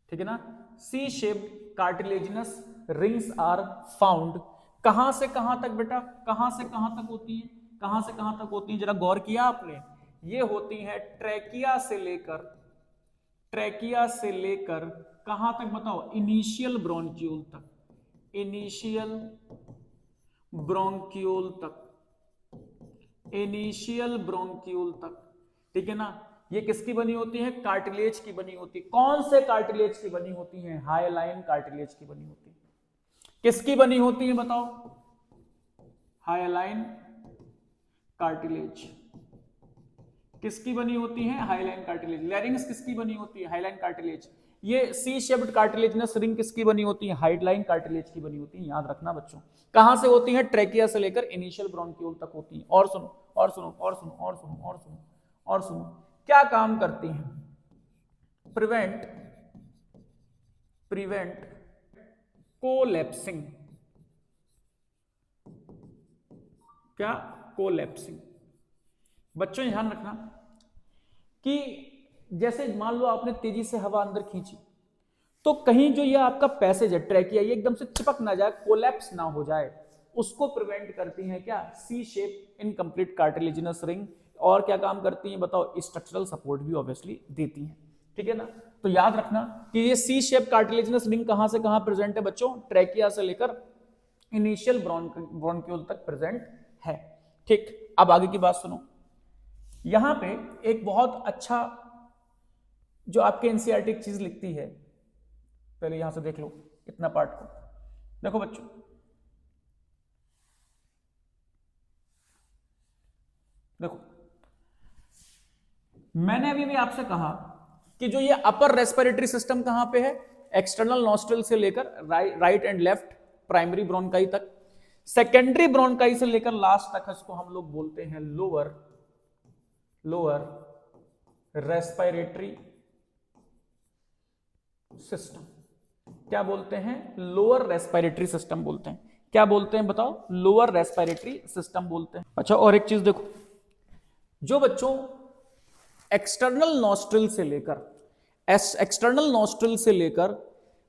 ठीक है ना, C shaped cartilaginous rings are found. कहां से कहां तक बेटा, कहां से कहां तक होती है, कहां से कहां तक होती है, जरा गौर किया आपने। ये होती है ट्रैकिया से लेकर कहां तक बताओ, इनिशियल ब्रोंक्यूल तक, ठीक है ना। ये किसकी बनी होती है, कार्टिलेज की बनी होती है। कौन से कार्टिलेज की बनी होती है, हाइलाइन कार्टिलेज की बनी होती है। किसकी बनी होती है बताओ, हाइलाइन कार्टिलेज। किसकी बनी होती है, हाइलाइन कार्टिलेज। लैरिंग्स किसकी बनी होती है, हाइलाइन कार्टिलेज। ये सी शेप्ड कार्टिलेजिनस रिंग किसकी बनी होती है, हाइलाइन कार्टिलेज की बनी होती है। याद रखना बच्चों, कहां से होती है, ट्रैकिया से लेकर इनिशियल ब्रोंक्यूल तक होती है। और सुनो और सुनो और सुनो और सुनो और सुनो और सुनो, क्या काम करती हैं, प्रिवेंट कोलैप्सिंग। क्या, कोलैप्सिंग। बच्चों ध्यान रखना कि जैसे मान लो आपने तेजी से हवा अंदर खींची, तो कहीं जो ये आपका पैसेज है ट्रैकिया, ये एकदम से चिपक ना जाए, कोलैप्स ना हो जाए, उसको प्रिवेंट करती हैं क्या, सी शेप इनकम्प्लीट कार्टिलेजिनस रिंग। और क्या काम करती हैं बताओ, स्ट्रक्चरल सपोर्ट भी ऑब्वियसली देती हैं। ठीक है ना, तो याद रखना कि ये सी शेप कार्टिलेजिनस रिंग कहां से कहां प्रेजेंट है बच्चों, ट्रैकिया से लेकर इनिशियल ब्रोंक्यूल तक प्रेजेंट है। ठीक, अब आगे की बात सुनो। यहां पे एक बहुत अच्छा जो आपके एनसीईआरटी एक चीज लिखती है, पहले यहां से देख लो इतना पार्ट को। देखो बच्चों, देखो मैंने अभी भी आपसे कहा कि जो ये अपर रेस्पिरेटरी सिस्टम कहां पे है, एक्सटर्नल नॉस्ट्रल से लेकर right and left primary bronchi तक, सेकेंडरी ब्रोंकाई से लेकर लास्ट तक इसको हम लोग बोलते हैं लोअर रेस्पिरेटरी सिस्टम। क्या बोलते हैं, लोअर रेस्पिरेटरी सिस्टम बोलते हैं। क्या बोलते हैं बताओ, लोअर रेस्पिरेटरी सिस्टम बोलते हैं। अच्छा, और एक चीज देखो, जो बच्चों एक्सटर्नल नॉस्ट्रिल से लेकर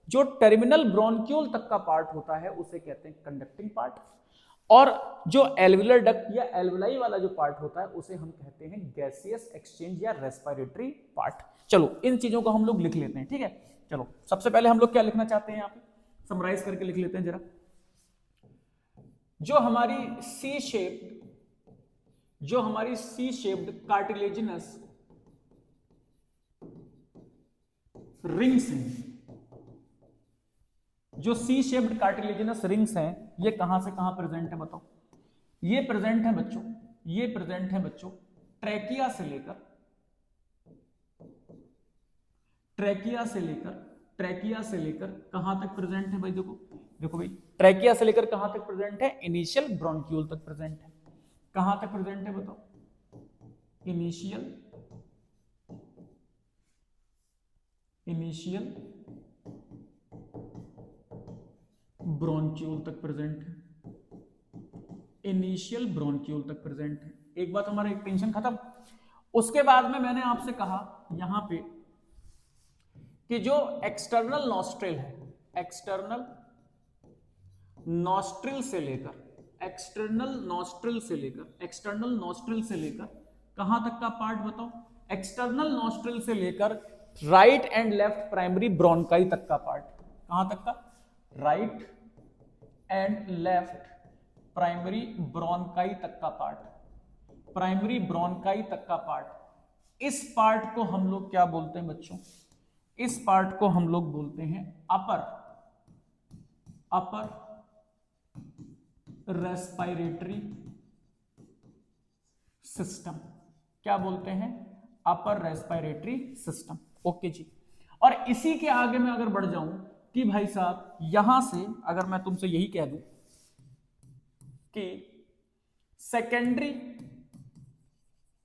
जो टर्मिनल ब्रोंक्यूल तक का पार्ट होता है उसे कहते हैं कंडक्टिंग पार्ट, और जो एल्वुलर डक्ट या एल्वुलाई वाला जो पार्ट होता है उसे हम कहते हैं गैसियस एक्सचेंज या रेस्पिरेटरी पार्ट। चलो इन चीजों को हम लोग लिख लेते हैं। ठीक है, चलो सबसे पहले हम लोग क्या लिखना चाहते हैं, यहाँ पे समराइज करके लिख लेते हैं जरा। जो हमारी सी शेप्ड कार्टिलेजिनस रिंग्स हैं, जो सी शेप्ड कार्टिलेजिनस रिंग्स हैं, ये कहां से कहां प्रेजेंट है बताओ। ये प्रेजेंट है बच्चों ट्रैकिया से लेकर कहां तक प्रेजेंट है भाई? देखो देखो भाई, ट्रैकिया से लेकर कहां तक प्रेजेंट है? इनिशियल ब्रोंक्यूल तक प्रेजेंट है। कहां तक प्रेजेंट है बताओ? इनिशियल ब्रोंक्यूल तक प्रेजेंट है। इनिशियल ब्रोंक्यूल तक प्रेजेंट है। एक बात, हमारा एक टेंशन खत्म। उसके बाद में मैंने आपसे कहा यहां पे कि जो एक्सटर्नल नॉस्ट्रिल है, एक्सटर्नल नॉस्ट्रिल से लेकर कहां तक का पार्ट बताओ? एक्सटर्नल नॉस्ट्रिल से लेकर right and left primary bronchi तक का पार्ट। कहां तक का? Right and left primary bronchi तक का पार्ट। प्राइमरी ब्रोंकाई तक का पार्ट। इस पार्ट को हम लोग क्या बोलते हैं बच्चों? इस पार्ट को हम लोग बोलते हैं अपर रेस्पिरेटरी सिस्टम। क्या बोलते हैं? Upper respiratory system. ओके जी। और इसी के आगे मैं अगर बढ़ जाऊं कि भाई साहब यहां से अगर मैं तुमसे यही कह दूं कि सेकेंडरी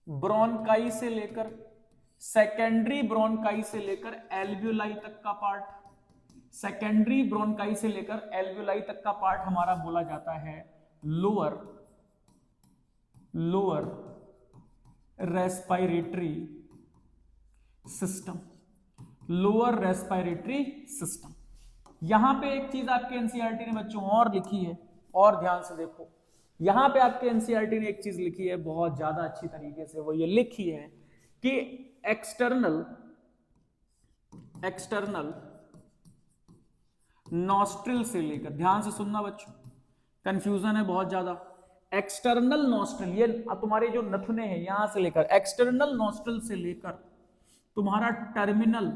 ब्रोंकाई से लेकर एल्वियोलाई तक का पार्ट, सेकेंडरी ब्रोंकाई से लेकर एल्वियोलाई तक का पार्ट हमारा बोला जाता है lower respiratory system. Lower respiratory system. यहां पे एक चीज आपके एनसीईआरटी ने बच्चों और लिखी है, और ध्यान से देखो। यहां पे आपके एनसीईआरटी ने एक चीज लिखी है बहुत ज्यादा अच्छी तरीके से, वो ये लिखी है कि एक्सटर्नल नॉस्ट्रिल से लेकर, ध्यान से सुनना बच्चों, कंफ्यूजन है बहुत ज्यादा। एक्सटर्नल नॉस्ट्रिल, ये तुम्हारे जो नथुने हैं यहां से लेकर, एक्सटर्नल नॉस्ट्रिल से लेकर तुम्हारा टर्मिनल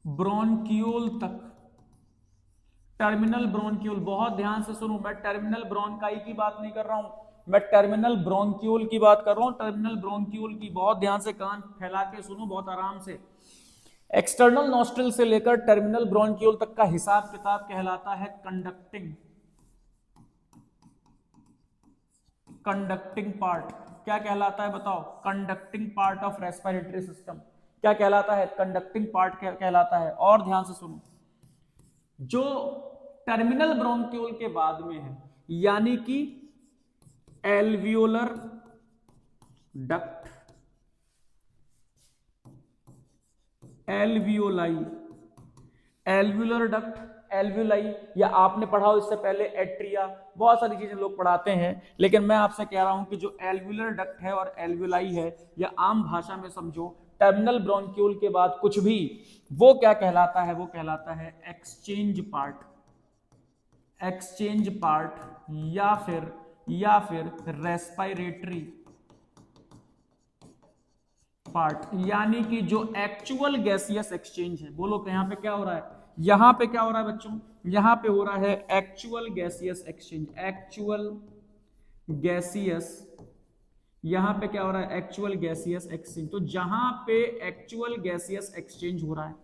ब्रोंक्यूल तक। टर्मिनल ब्रोंक्यूल, बहुत ध्यान से सुनो, मैं टर्मिनल ब्रोंकाई की बात नहीं कर रहा हूं, मैं टर्मिनल ब्रोंक्यूल की बात कर रहा हूं। टर्मिनल ब्रोंक्यूल की बहुत ध्यान से कान फैला के सुनो, बहुत आराम से। एक्सटर्नल नॉस्ट्रिल से लेकर टर्मिनल ब्रोंक्यूल तक का हिसाब किताब कहलाता है कंडक्टिंग पार्ट। क्या कहलाता है बताओ? Conducting part of respiratory system. क्या कहलाता है? कंडक्टिंग पार्ट कहलाता है। और ध्यान से सुनो, जो टर्मिनल ब्रोंक्यूल के बाद में है, यानी कि alveolar duct, alveolar duct, alveoli, या आपने पढ़ा हो इससे पहले एट्रिया, बहुत सारी चीजें लोग पढ़ाते हैं, लेकिन मैं आपसे कह रहा हूं कि जो एल्वियोलर डक्ट है और एल्वियोलाई है, या आम भाषा में समझो टर्मिनल ब्रोंक्यूल के बाद कुछ भी, वो क्या कहलाता है? वो कहलाता है एक्सचेंज पार्ट या फिर रेस्पिरेटरी पार्ट। यानी कि जो एक्चुअल गैसियस एक्सचेंज है, बोलो कि यहां पे क्या हो रहा है? यहां पे क्या हो रहा है बच्चों? यहां पे हो रहा है एक्चुअल गैसियस एक्सचेंज। यहां पे क्या हो रहा है? Actual gaseous exchange. तो जहां पे एक्चुअल गैसियस एक्सचेंज हो रहा है,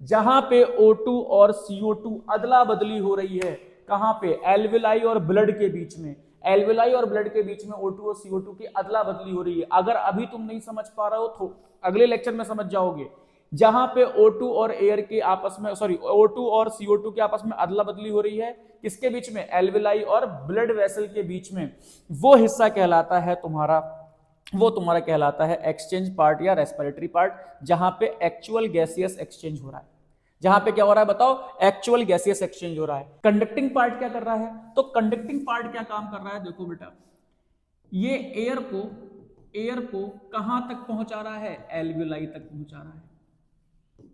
जहां पे O2 और CO2 अदला बदली हो रही है, कहां पे? एल्वियोलाई और ब्लड के बीच में। एल्वियोलाई और ब्लड के बीच में O2 और CO2 की अदला बदली हो रही है। अगर अभी तुम नहीं समझ पा रहे हो तो अगले लेक्चर में समझ जाओगे। जहां पे O2 और एयर के आपस में, O2 और CO2 के आपस में अदला बदली हो रही है, किसके बीच में? एल्वियोलाई और ब्लड वेसल के बीच में। वो हिस्सा कहलाता है तुम्हारा, कहलाता है एक्सचेंज पार्ट या रेस्पिरेटरी पार्ट, जहां पे एक्चुअल गैसियस एक्सचेंज हो रहा है। जहां पे क्या हो रहा है बताओ? एक्चुअल गैसियस एक्सचेंज हो रहा है। कंडक्टिंग पार्ट क्या कर रहा है? तो कंडक्टिंग पार्ट क्या काम कर रहा है? देखो बेटा, ये एयर को कहां तक पहुंचा रहा है? एल्वियोलाई तक पहुंचा रहा है।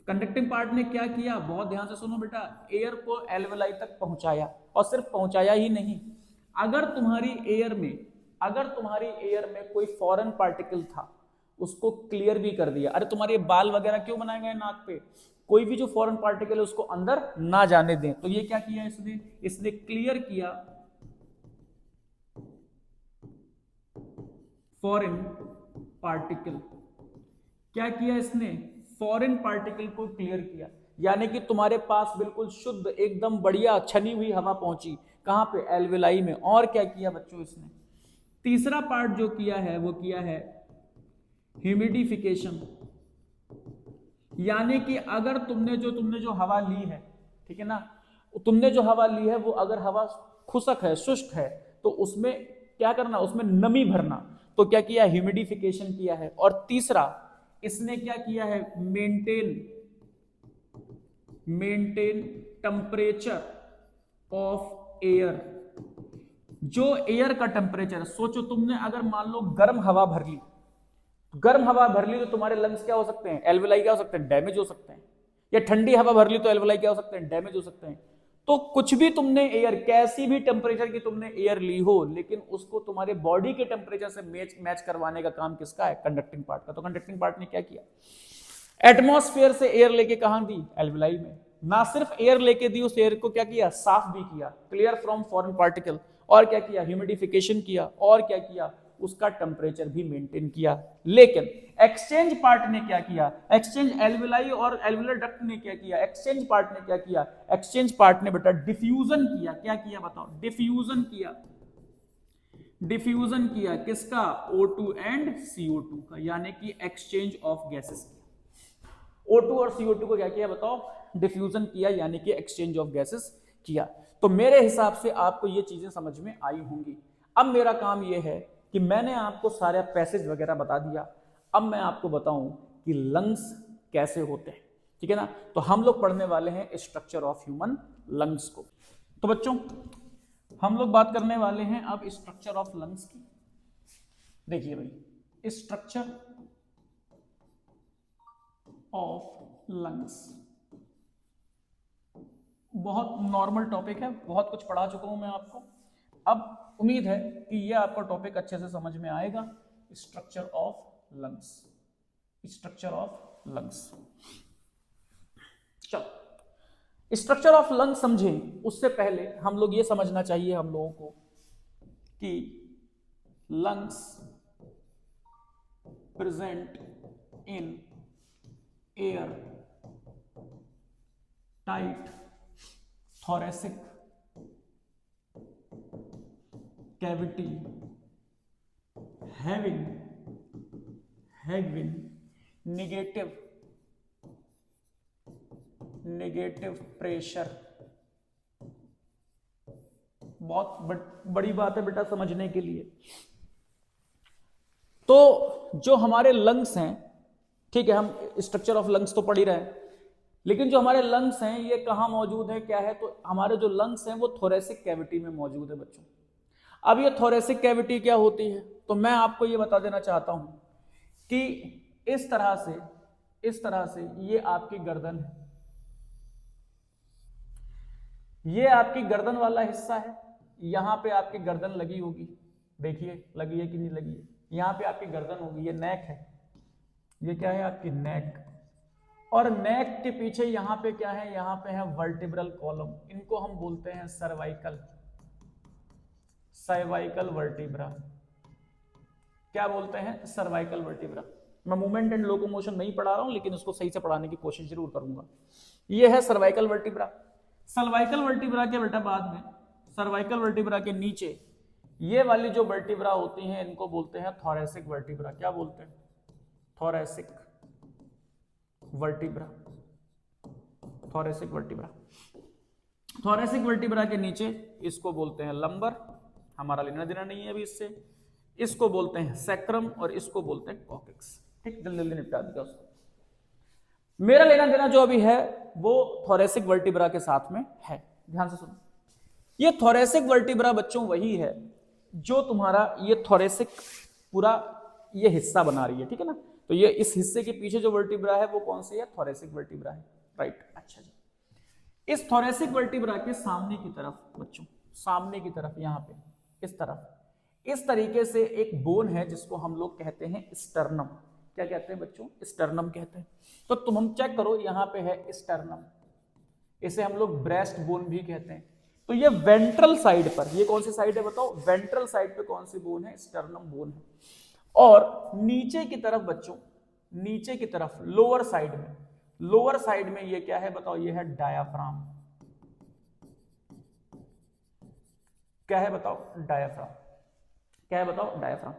कंडक्टिंग पार्ट ने क्या किया? बहुत ध्यान से सुनो बेटा, एयर को एल्वियोलाई तक पहुंचाया, और सिर्फ पहुंचाया ही नहीं, अगर तुम्हारी एयर में कोई फॉरेन पार्टिकल था, उसको क्लियर भी कर दिया। अरे तुम्हारे बाल वगैरह क्यों बनाए गए नाक पे? कोई भी जो फॉरेन पार्टिकल है उसको अंदर ना जाने दें। तो ये क्या किया इसने क्लियर किया फॉरेन पार्टिकल। क्या किया इसने? फॉरेन पार्टिकल को क्लियर किया, यानी कि तुम्हारे पास बिल्कुल शुद्ध एकदम बढ़िया छनी हुई हवा पहुंची कहां पे? एल्वेलाई में। और क्या किया बच्चों इसने? तीसरा पार्ट जो किया है वो किया है ह्यूमिडिफिकेशन, यानी कि अगर तुमने जो हवा ली है, ठीक है ना, तुमने जो हवा ली है वो अगर हवा खुशक है, शुष्क है, तो उसमें क्या करना? उसमें नमी भरना। तो क्या किया? ह्यूमिडिफिकेशन किया है। और तीसरा इसने क्या किया है? Maintain temperature of air. जो एयर का टेम्परेचर, सोचो तुमने अगर मान लो गर्म हवा भर ली, तो तुम्हारे लंग्स क्या हो सकते हैं? एल्वेलाई क्या हो सकते हैं? डैमेज हो सकते हैं। या ठंडी हवा भर ली तो एल्वेलाई क्या हो सकते हैं? डैमेज हो सकते हैं। तो कुछ भी तुमने एयर, कैसी भी टेम्परेचर की तुमने एयर ली हो, लेकिन उसको तुम्हारे बॉडी के टेम्परेचर से मैच करवाने का काम किसका है? कंडक्टिंग पार्ट का। तो कंडक्टिंग पार्ट ने क्या किया? एटमॉस्फेयर से एयर लेके कहां दी? एल्वेलाई में। ना सिर्फ एयर लेके दी, उस एयर को क्या किया? साफ भी किया, क्लियर फ्रॉम फॉरेन पार्टिकल। और क्या किया? ह्यूमिडिफिकेशन किया। और क्या किया? उसका टेम्परेचर भी मेंटेन किया। लेकिन एक्सचेंज पार्ट ने क्या किया? एक्सचेंज एल्वेलाई और एल्वेलर डक्ट ने क्या किया? एक्सचेंज पार्ट ने क्या किया? एक्सचेंज पार्ट ने बेटा डिफ्यूजन किया। क्या किया बताओ? डिफ्यूजन किया। डिफ्यूजन किया किसका? O2 एंड CO2 का, यानी कि एक्सचेंज ऑफ गैसेस। O2 और CO2 को क्या किया बताओ? डिफ्यूजन किया, यानी कि एक्सचेंज ऑफ गैसेस किया। तो मेरे हिसाब से आपको ये चीजें समझ में आई होंगी। अब मेरा काम ये है कि मैंने आपको सारा पैसेज वगैरह बता दिया, अब मैं आपको बताऊं कि लंग्स कैसे होते हैं, ठीक है ना। तो हम लोग पढ़ने वाले हैं स्ट्रक्चर ऑफ ह्यूमन लंग्स को। तो बच्चों हम लोग बात करने वाले हैं अब स्ट्रक्चर ऑफ लंग्स की। देखिए भाई, स्ट्रक्चर ऑफ लंग्स बहुत नॉर्मल टॉपिक है, बहुत कुछ पढ़ा चुका हूं मैं आपको। अब उम्मीद है कि ये आपको टॉपिक अच्छे से समझ में आएगा। Structure of lungs, structure of lungs. चलो स्ट्रक्चर ऑफ लंग्स समझें उससे पहले हम लोग ये समझना चाहिए हम लोगों को कि lungs present in air tight thoracic cavity having negative pressure। बहुत बड़ी बात है बेटा समझने के लिए। तो जो हमारे लंग्स हैं, ठीक है, हम स्ट्रक्चर ऑफ लंग्स तो पढ़ ही रहे हैं, लेकिन जो हमारे लंग्स हैं ये कहाँ मौजूद है, क्या है? तो हमारे जो लंग्स हैं वो थोरेसिक कैविटी में मौजूद है बच्चों। अब ये थोरेसिक कैविटी क्या होती है? तो मैं आपको ये बता देना चाहता हूं कि इस तरह से ये आपकी गर्दन है, ये आपकी गर्दन वाला हिस्सा है। यहां पे आपकी गर्दन लगी होगी, देखिए लगी है कि नहीं लगी है। यहां पे आपकी गर्दन होगी, ये नेक है, ये क्या है? आपकी नेक। और नेक के पीछे यहां पे क्या है? यहां पे है वर्टिब्रल कॉलम, इनको हम बोलते हैं सर्वाइकल वर्टिब्रा। क्या बोलते हैं? Cervical vertebra. मैं मूवमेंट एंड लोकोमोशन नहीं पढ़ा रहा हूं, लेकिन उसको सही से पढ़ाने की कोशिश जरूर करूंगा। ये है सर्वाइकल वर्टिब्रा। सर्वाइकल वर्टिब्रा के बेटा बाद में, सर्वाइकल वर्टिब्रा के नीचे ये वाली जो वर्टिब्रा होती हैं इनको बोलते हैं थोरेसिक वर्टिब्रा। क्या बोलते हैं? Thoracic vertebra. Thoracic vertebra. Thoracic vertebra के नीचे इसको बोलते हैं लंबर, हमारा लेना देना नहीं है अभी इससे। इसको बोलते हैं सैक्रम और इसको बोलते हैं कॉक्सिक्स। ठीक, जल्दी जल्दी निपटा दिया उसको। मेरा लेना देना जो अभी है वो थोरेसिक वर्टिब्रा के साथ में है। ध्यान से सुनो, ये थोरेसिक वर्टिब्रा बच्चों वही है जो तुम्हारा ये थोरेसिक पूरा ये हिस्सा बना रही है, ठीक है ना। तो ये इस हिस्से के पीछे जो वर्टिब्रा है वो कौन सी है? थोरेसिक वर्टिब्रा है, राइट। अच्छा जी, इस थोरेसिक वर्टिब्रा के सामने की तरफ बच्चों, सामने की तरफ यहां पे इस तरफ इस तरीके से एक बोन है जिसको हम लोग कहते हैं स्टर्नम। क्या कहते हैं बच्चों? स्टर्नम कहते हैं। तो तुम हम चेक करो, यहां पे है स्टर्नम, इसे हम लोग ब्रेस्ट बोन भी कहते हैं। तो ये वेंट्रल साइड पर, ये कौन सी साइड है बताओ? वेंट्रल साइड पे कौन सी बोन है? स्टर्नम बोन है। और नीचे की तरफ बच्चों, नीचे की तरफ लोअर साइड में ये क्या है बताओ, ये है डायाफ्राम। क्या है बताओ, डायाफ्राम। क्या है बताओ, डायाफ्राम।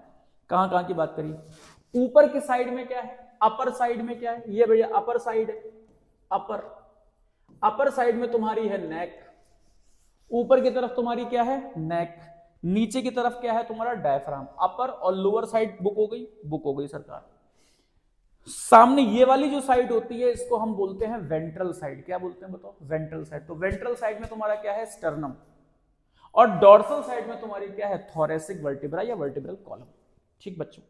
कहां की बात करी, ऊपर की साइड में क्या है, अपर साइड में क्या है, ये भैया अपर साइड है, अपर साइड में तुम्हारी है नेक, ऊपर की तरफ तुम्हारी क्या है, नेक, नीचे की तरफ क्या है तुम्हारा, डायफ्राम। अपर और लोअर साइड बुक हो गई सरकार। सामने ये वाली जो साइड होती है इसको हम बोलते हैं वेंट्रल साइड। क्या बोलते हैं बताओ, वेंट्रल साइड। तो वेंट्रल साइड में तुम्हारा क्या है, स्टर्नम, और डॉर्सल साइड में तुम्हारी क्या है, थोरेसिक वर्टिब्रा या वर्टिब्रल कॉलम। ठीक बच्चों,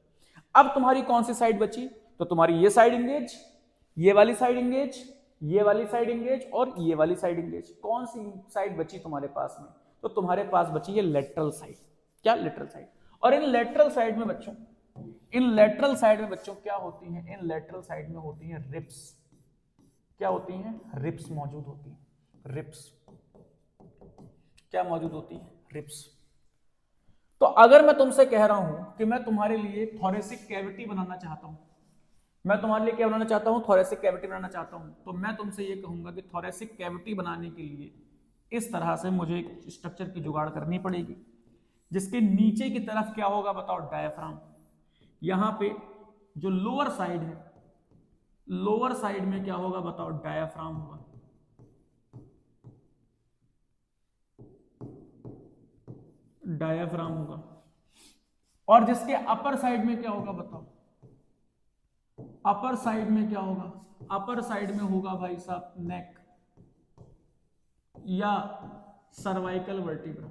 अब तुम्हारी कौन सी साइड बची, तो तुम्हारी ये साइड इंगेज, ये वाली साइड इंगेज, ये वाली साइड इंगेज और ये वाली साइड इंगेज। कौन सी साइड बची तुम्हारे पास में, तो तुम्हारे पास बची है लेटरल साइड। क्या, लेटरल साइड। और इन लेटरल साइड में बच्चों, इन लेटरल साइड में बच्चों क्या होती हैं, इन लेटरल साइड में होती हैं रिप्स। क्या होती हैं, रिप्स मौजूद होती हैं, रिप्स। क्या मौजूद होती है, रिप्स। तो अगर मैं तुमसे कह रहा हूं कि मैं तुम्हारे लिए थोरेसिक कैविटी बनाना चाहता हूं, मैं तुम्हारे लिए क्या बनाना चाहता हूं, थोरेसिक कैविटी बनाना चाहता हूं, तो मैं तुमसे ये कहूंगा कि थोरेसिक कैविटी बनाने के लिए इस तरह से मुझे एक स्ट्रक्चर की जुगाड़ करनी पड़ेगी, जिसके नीचे की तरफ क्या होगा बताओ, डायफ्राम। यहां पे जो लोअर साइड है, लोअर साइड में क्या होगा बताओ, डायफ्राम होगा। डायफ्राम होगा। और जिसके अपर साइड में क्या होगा बताओ, अपर साइड में क्या होगा, अपर साइड में होगा भाई साहब नेक या सर्वाइकल वर्टिब्रा,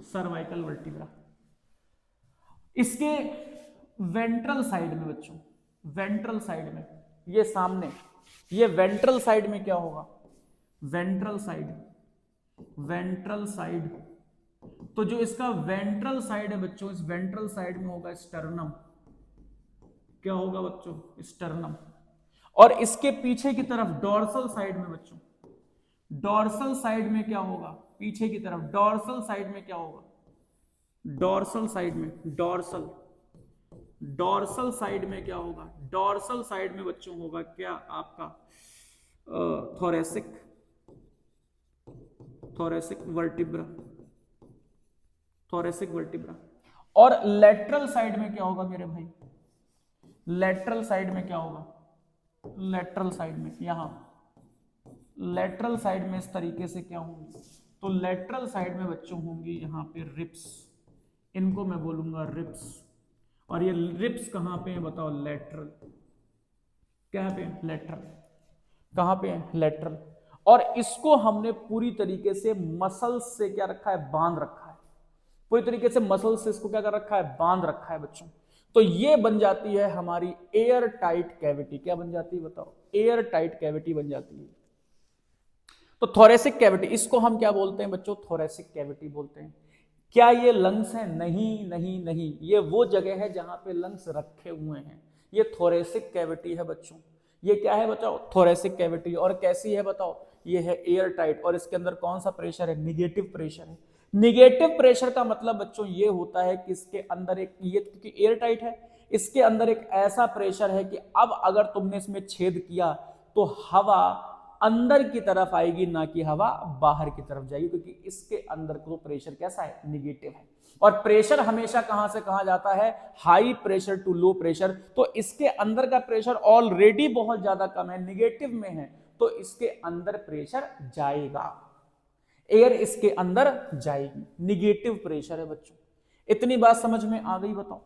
सर्वाइकल वर्टिब्रा। इसके वेंट्रल साइड में बच्चों, वेंट्रल साइड में, ये सामने, ये वेंट्रल साइड में क्या होगा, वेंट्रल साइड, वेंट्रल साइड। तो जो इसका वेंट्रल साइड है बच्चों, इस वेंट्रल साइड में होगा स्टर्नम। क्या होगा बच्चों, स्टर्नम। और इसके पीछे की तरफ डॉर्सल साइड में बच्चों, डॉर्सल साइड में क्या होगा, पीछे की तरफ डॉर्सल साइड में क्या होगा, डॉर्सल साइड में, डॉर्सल, डॉर्सल साइड में क्या होगा, डॉर्सल साइड में बच्चों होगा क्या आपका thoracic, thoracic vertebra, thoracic vertebra. और लेटरल साइड में क्या होगा मेरे भाई, लेटरल साइड में क्या होगा, लेटरल साइड में यहां, लेटरल साइड में इस तरीके से क्या होंगी, तो लेटरल साइड में बच्चों होंगी यहां पे रिप्स, इनको मैं बोलूंगा रिप्स। और ये रिप्स कहां पे है बताओ, लेटरल। क्या पे, लेटरल। कहां पे है, लेटरल। और इसको हमने पूरी तरीके से मसल्स से क्या रखा है, बांध रखा है, पूरी तरीके से मसल से इसको क्या कर रखा है, बांध रखा है बच्चों। तो ये बन जाती है हमारी एयर टाइट कैविटी। क्या बन जाती है बताओ, एयर टाइट कैविटी बन जाती है। तो थोरेसिक कैविटी, इसको हम क्या बोलते हैं बच्चों, थोरेसिक कैविटी बोलते हैं। क्या ये लंग्स है, नहीं नहीं नहीं, ये वो जगह है जहां पे लंग्स रखे हुए हैं, ये थोरेसिक कैविटी है बच्चों। ये क्या है बताओ, थोरेसिक कैविटी। और कैसी है बताओ, ये है एयर टाइट। और इसके अंदर कौन सा प्रेशर है, निगेटिव प्रेशर है। निगेटिव प्रेशर का मतलब बच्चों ये होता है कि इसके अंदर एक, ये क्योंकि एयर टाइट है, इसके अंदर एक ऐसा प्रेशर है कि अब अगर तुमने इसमें छेद किया तो हवा अंदर की तरफ आएगी, ना कि हवा बाहर की तरफ जाएगी, क्योंकि इसके अंदर को प्रेशर कैसा है, निगेटिव है। और प्रेशर हमेशा कहां से कहां जाता है, high pressure to low pressure. तो इसके अंदर का प्रेशर ऑलरेडी बहुत ज्यादा कम है, निगेटिव में है, तो इसके अंदर प्रेशर जाएगा, एयर इसके अंदर जाएगी, निगेटिव प्रेशर है बच्चों। इतनी बात समझ में आ गई बताओ,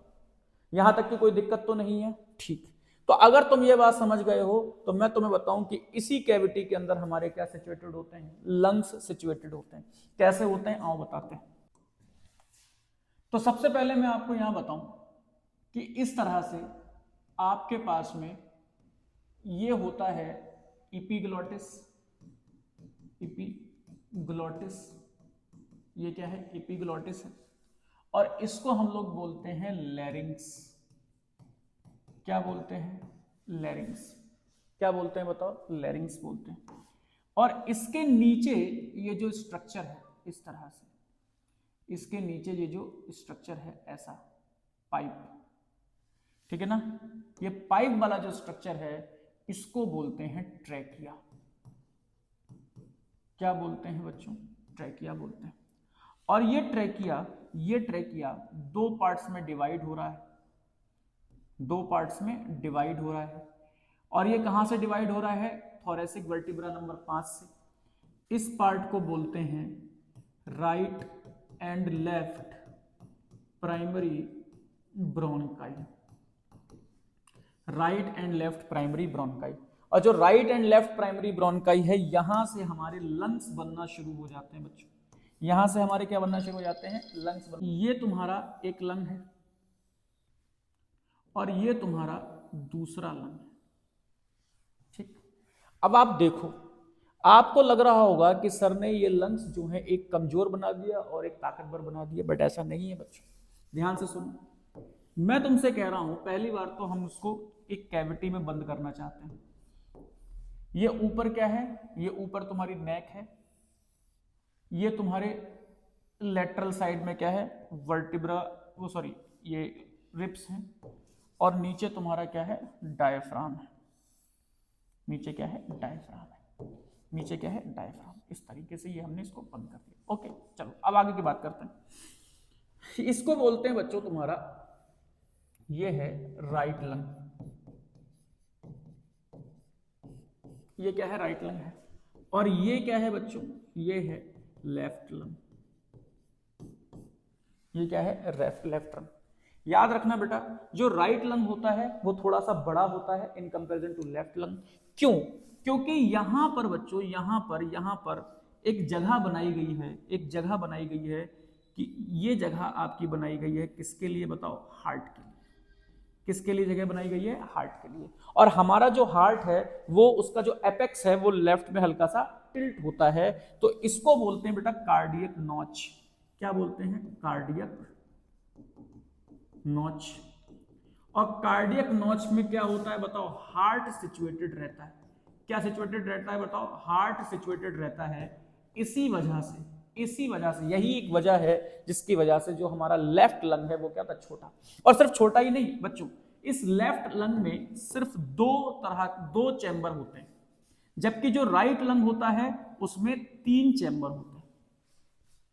यहां तक की कोई दिक्कत तो नहीं है, ठीक। तो अगर तुम ये बात समझ गए हो तो मैं तुम्हें बताऊं कि इसी कैविटी के अंदर हमारे क्या सिचुएटेड होते हैं, लंग्स सिचुएटेड होते हैं। कैसे होते हैं आओ बताते हैं। तो सबसे पहले मैं आपको यहां बताऊं कि इस तरह से आपके पास में ये होता है इपीग्लोटिस, इपीग्लोटिस, ये क्या है, इपीग्लोटिस है। और इसको हम लोग बोलते हैं लैरिंग्स। क्या बोलते हैं, लैरिंग्स। क्या बोलते हैं बताओ, लैरिंग्स बोलते हैं। और इसके नीचे ये जो स्ट्रक्चर है इस तरह से, इसके नीचे ये जो स्ट्रक्चर है ऐसा पाइप, ठीक है ना, ये पाइप वाला जो स्ट्रक्चर है इसको बोलते हैं ट्रैकिया। क्या बोलते हैं बच्चों? ट्रैकिया बोलते हैं। और ये ट्रैकिया दो पार्ट्स में डिवाइड हो रहा है, दो पार्ट्स में डिवाइड हो रहा है। और ये कहां से डिवाइड हो रहा है? थोरेसिक वर्टिब्रा नंबर 5 से। इस पार्ट को बोलते हैं right and left primary bronchi, right and left primary bronchi. और जो right and left primary bronchi है, यहां से हमारे लंग्स बनना शुरू हो जाते हैं बच्चों। यहां से हमारे क्या बनना शुरू हो जाते हैं? लंग्स बनना। ये तुम्हारा एक लंग है और ये तुम्हारा दूसरा लंग है, ठीक। अब आप देखो, आपको लग रहा होगा कि सर ने ये लंग्स जो है एक कमजोर बना दिया और एक ताकतवर बना दिया, बट ऐसा नहीं है बच्चों। ध्यान से सुनो, मैं तुमसे कह रहा हूं, पहली बार तो हम उसको एक कैविटी में बंद करना चाहते हैं। ये ऊपर क्या है? ये ऊपर तुम्हारी नेक है, ये तुम्हारे लेटरल साइड में क्या है? वर्टिब्रा, वो सॉरी ये रिब्स हैं। और नीचे तुम्हारा क्या है? डायफ्राम है। नीचे क्या है? डायफ्राम है। नीचे क्या है? डायफ्राम। इस तरीके से ये हमने इसको बंद कर दिया। ओके, चलो अब आगे की बात करते हैं। इसको बोलते हैं बच्चों तुम्हारा, ये है राइट लंग। ये क्या है? राइट लंग है। और ये क्या है बच्चों? ये है लेफ्ट लंग। ये क्या है? Left lung. याद रखना बेटा, जो राइट लंग होता है वो थोड़ा सा बड़ा होता है in comparison to left lung. क्यों? क्योंकि यहां पर बच्चों, यहां पर एक जगह बनाई गई है, एक जगह बनाई गई है कि ये जगह आपकी बनाई गई है किसके लिए बताओ? हार्ट के लिए। किसके लिए जगह बनाई गई है? हार्ट के लिए। और हमारा जो हार्ट है वो, उसका जो एपेक्स है वो लेफ्ट में हल्का सा टिल्ट होता है, तो इसको बोलते हैं बेटा कार्डियक नॉच। क्या बोलते हैं? Cardiac notch. और कार्डियक नॉच में क्या होता है बताओ? हार्ट सिचुएटेड रहता है। क्या सिचुएटेड रहता है बताओ? हार्ट सिचुएटेड रहता है। इसी वजह से यही एक वजह है जिसकी वजह से जो हमारा लेफ्ट लंग है वो क्या था? छोटा। और सिर्फ छोटा ही नहीं बच्चों, इस लेफ्ट लंग में सिर्फ दो चैम्बर होते हैं, जबकि जो राइट लंग होता है उसमें 3 चैम्बर होते हैं।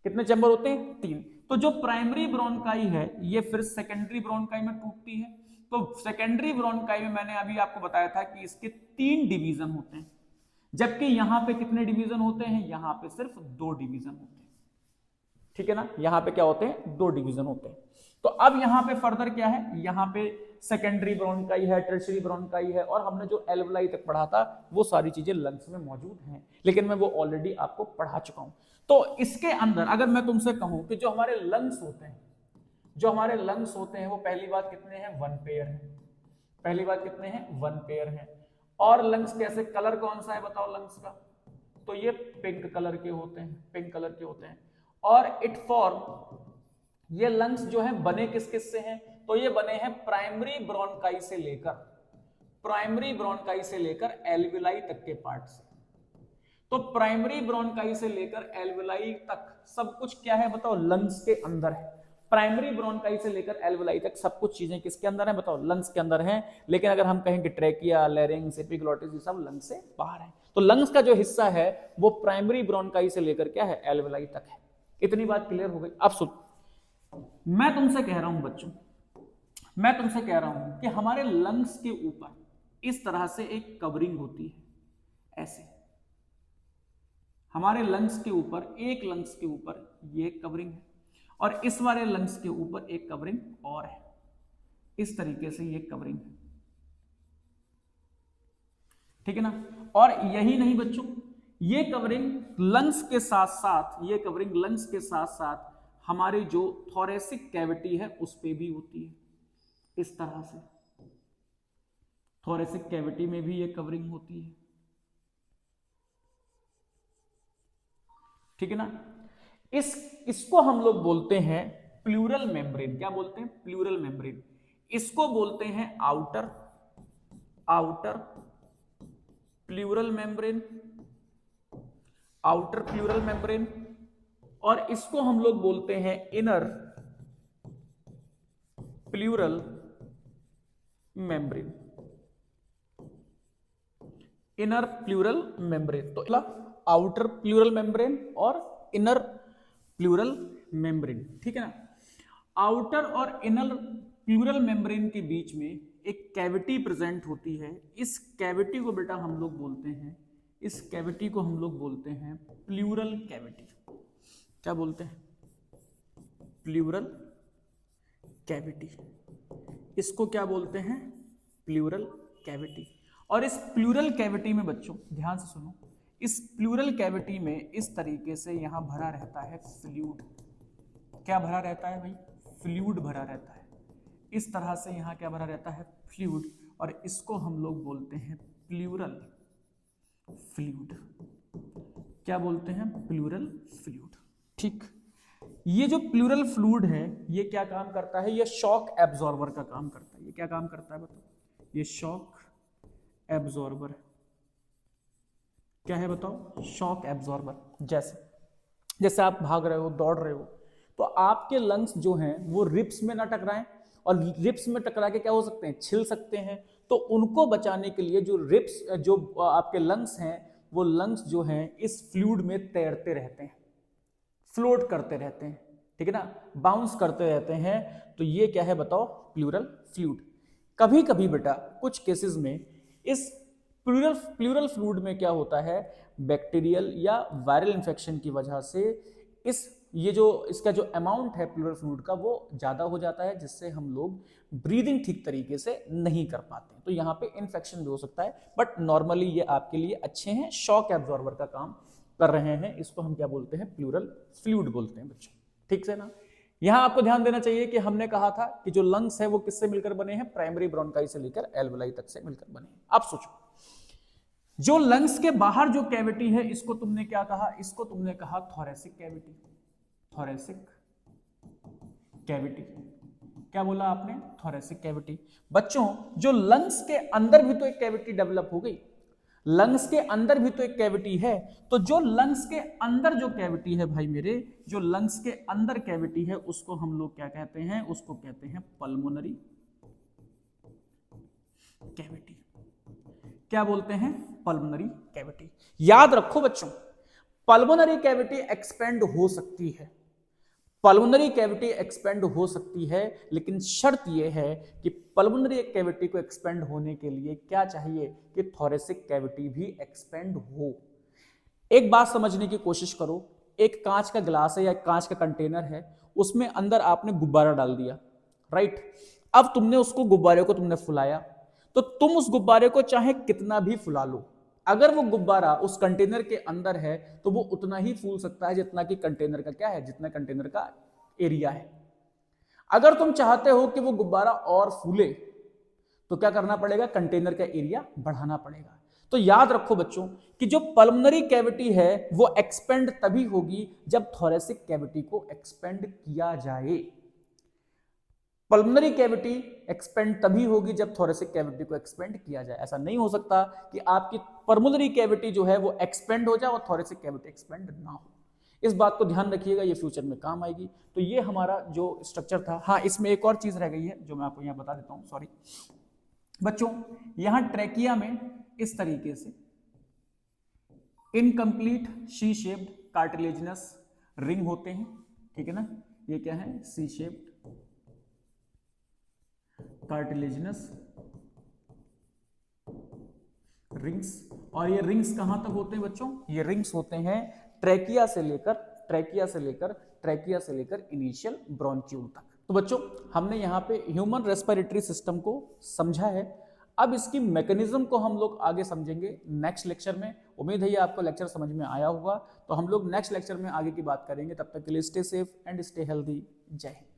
कितने चैम्बर होते हैं? 3। तो जो प्राइमरी ब्रोंकाई है ये फिर सेकेंडरी ब्रोंकाई में टूटती है। तो सेकेंडरी ब्रोंकाई में मैंने अभी आपको बताया था कि इसके 3 डिवीजन होते हैं, जबकि यहां पे कितने डिवीजन होते हैं? यहां पे सिर्फ 2 डिवीजन होते हैं, ठीक है ना। यहां पे क्या होते हैं? 2 डिवीजन होते हैं। तो अब यहां पे फर्दर क्या है? यहां पे सेकेंडरी ब्रोंकाई है, टर्शियरी ब्रोंकाई है, और हमने जो एल्वलाई तक पढ़ा था वो सारी चीजें लंग्स में मौजूद हैं, लेकिन मैं वो ऑलरेडी आपको पढ़ा चुका हूं। तो इसके अंदर अगर मैं तुमसे कहूं कि जो हमारे लंग्स होते हैं वो पहली बात कितने हैं? 1 पेयर है। पहली बात कितने हैं? 1 पेयर है। और लंग्स कैसे? कलर कौन सा है बताओ लंग्स का? तो ये पिंक कलर के होते हैं। और इट फॉर्म, ये लंग्स जो है बने किस किस से हैं? तो ये बने हैं प्राइमरी ब्रोंकाई से लेकर एल्विलाई तक के पार्ट से। तो प्राइमरी ब्रोंकाई से लेकर एल्विलाई तक सब कुछ क्या है बताओ? लंग्स के अंदर है। प्राइमरी ब्रोंकाई से लेकर एल्विलाई तक सब कुछ चीजें किसके अंदर है बताओ? लंग्स के अंदर हैं। लेकिन अगर हम कहें कि ट्रैकिया, लैरिंग्स, एपिग्लॉटिस, ये सब लंग्स से बाहर है। तो लंग्स का जो हिस्सा है वो प्राइमरी ब्रोंकाई से लेकर क्या है? एल्विलाई तक है। इतनी बात क्लियर हो गई? अब सुन, मैं तुमसे कह रहा हूं बच्चों, कि हमारे लंग्स के ऊपर इस तरह से एक कवरिंग होती है, ऐसे हमारे लंग्स के ऊपर, एक लंग्स के ऊपर ये कवरिंग है, और इस वाले लंग्स के ऊपर एक कवरिंग और है। इस तरीके से ये कवरिंग है, ठीक है ना। और यही नहीं बच्चों, ये कवरिंग लंग्स के साथ साथ हमारी जो थोरेसिक कैविटी है उस पे भी होती है। इस तरह से थोरेसिक कैविटी में भी ये कवरिंग होती है, ठीक है ना। इसको हम लोग बोलते हैं प्लूरल मेम्ब्रेन। क्या बोलते हैं? Pleural membrane. इसको बोलते हैं आउटर प्लूरल मेम्ब्रेन, और इसको हम लोग बोलते हैं inner pleural membrane. Inner pleural membrane, तो आउटर प्लूरल मेम्ब्रेन और इनर प्लूरल मेम्ब्रेन, ठीक है ना। आउटर और इनर प्लूरल मेम्ब्रेन के बीच में एक कैविटी प्रेजेंट होती है। इस कैविटी को बेटा हम लोग बोलते हैं, इस कैविटी को हम लोग बोलते हैं प्लूरल कैविटी। क्या बोलते हैं? Pleural cavity. इसको क्या बोलते हैं? Pleural cavity. और इस प्लूरल कैविटी में बच्चों ध्यान से सुनो, इस प्लूरल कैविटी में इस तरीके से यहां भरा रहता है फ्लूइड। क्या भरा रहता है भाई? फ्लूइड भरा रहता है। इस तरह से यहां क्या भरा रहता है? फ्लूइड। और इसको हम लोग बोलते हैं प्लूरल फ्लूइड। क्या बोलते हैं? Pleural fluid. ठीक, ये जो प्लूरल फ्लूइड है ये क्या काम करता है? ये शॉक एब्जॉर्बर का काम करता है। ये क्या काम करता है बताओ? ये शॉक एब्जॉर्बर। क्या है बताओ? Shock absorber. जैसे आप भाग रहे हो, दौड़ रहे हो, तो आपके लंग्स जो हैं वो रिब्स में ना टकराएं, और रिब्स में टकरा के क्या हो सकते हैं? छिल सकते हैं। तो उनको बचाने के लिए जो रिब्स, जो आपके लंग्स हैं, वो लंग्स जो हैं इस फ्लूइड में तैरते रहते हैं, फ्लोट करते रहते हैं, ठीक है ना, बाउंस करते रहते हैं। तो ये क्या है बताओ? Pleural fluid. कभी कभी बेटा कुछ केसेस में इस प्लूरल फ्लूइड में क्या होता है? बैक्टीरियल या वायरल इंफेक्शन की वजह से इसका जो अमाउंट है प्लूरल फ्लूइड का वो ज्यादा हो जाता है, जिससे हम लोग ब्रीदिंग ठीक तरीके से नहीं कर पाते। तो यहाँ पे इन्फेक्शन भी हो सकता है, बट नॉर्मली ये आपके लिए अच्छे हैं, शॉक एब्जॉर्बर का काम कर रहे हैं। इसको हम क्या बोलते हैं? प्लूरल फ्लूइड बोलते हैं बच्चों, ठीक से ना। यहां आपको ध्यान देना चाहिए कि हमने कहा था कि जो लंग्स है वो किससे मिलकर बने हैं? प्राइमरी ब्रोंकाई से लेकर एल्वेलाई तक से मिलकर बने हैं। अब सोचो, जो लंग्स के बाहर जो कैविटी है इसको तुमने क्या कहा? इसको तुमने कहा थोरेसिक कैविटी। Thoracic cavity. क्या बोला आपने? Thoracic cavity. बच्चों जो लंग्स के अंदर भी तो एक कैविटी डेवलप हो गई, लंग्स के अंदर भी तो एक कैविटी है। तो जो लंग्स के अंदर जो कैविटी है भाई मेरे, जो लंग्स के अंदर कैविटी है उसको हम लोग क्या कहते हैं? उसको कहते हैं पल्मोनरी कैविटी। क्या बोलते हैं? Pulmonary cavity. याद रखो बच्चों, पल्मोनरी कैविटी एक्सपेंड हो सकती है, पल्मोनरी कैविटी एक्सपेंड हो सकती है, लेकिन शर्त यह है कि पल्मोनरी कैविटी को एक्सपेंड होने के लिए क्या चाहिए? कि थोरेसिक कैविटी भी एक्सपेंड हो। एक बात समझने की कोशिश करो, एक कांच का ग्लास है या कांच का कंटेनर है, उसमें अंदर आपने गुब्बारा डाल दिया, राइट। अब तुमने उसको गुब्बारे को तुमने फुलाया, तो तुम उस गुब्बारे को चाहे कितना भी फुला लो, अगर वो गुब्बारा उस कंटेनर के अंदर है तो वो उतना ही फूल सकता है जितना कि कंटेनर का क्या है? जितना कंटेनर का एरिया है। अगर तुम चाहते हो कि वो गुब्बारा और फूले तो क्या करना पड़ेगा? कंटेनर का एरिया बढ़ाना पड़ेगा। तो याद रखो बच्चों कि जो पल्मोनरी कैविटी है वो एक्सपेंड तभी होगी जब थोरेसिक कैविटी को एक्सपेंड किया जाए। पल्मोनरी कैविटी एक्सपेंड तभी होगी जब थोरेसिक कैविटी को एक्सपेंड किया जाए। ऐसा नहीं हो सकता कि आपकी पल्मोनरी कैविटी जो है वो एक्सपेंड हो जाए और थोरेसिक कैविटी एक्सपेंड ना हो। इस बात को ध्यान रखिएगा, ये फ्यूचर में काम आएगी। तो ये हमारा जो स्ट्रक्चर था। हाँ, इसमें एक और चीज रह गई है जो मैं आपको यहाँ बता देता हूँ, सॉरी बच्चों। यहां ट्रैकिया में इस तरीके से incomplete C shaped cartilaginous ring होते हैं, ठीक है ना। ये क्या है? C shaped cartilaginous rings. और ये रिंग्स कहां तक होते हैं बच्चों? ये रिंग्स होते हैं ट्रैकिया से लेकर इनिशियल ब्रोंक्यूल तक। तो बच्चों हमने यहाँ पे ह्यूमन रेस्पिरेटरी सिस्टम को समझा है। अब इसकी मैकेनिज्म को हम लोग आगे समझेंगे नेक्स्ट लेक्चर में। उम्मीद है ये आपको लेक्चर समझ में आया होगा। तो हम लोग नेक्स्ट लेक्चर में आगे की बात करेंगे। तब तक के लिए stay safe and stay healthy. जय हिंद।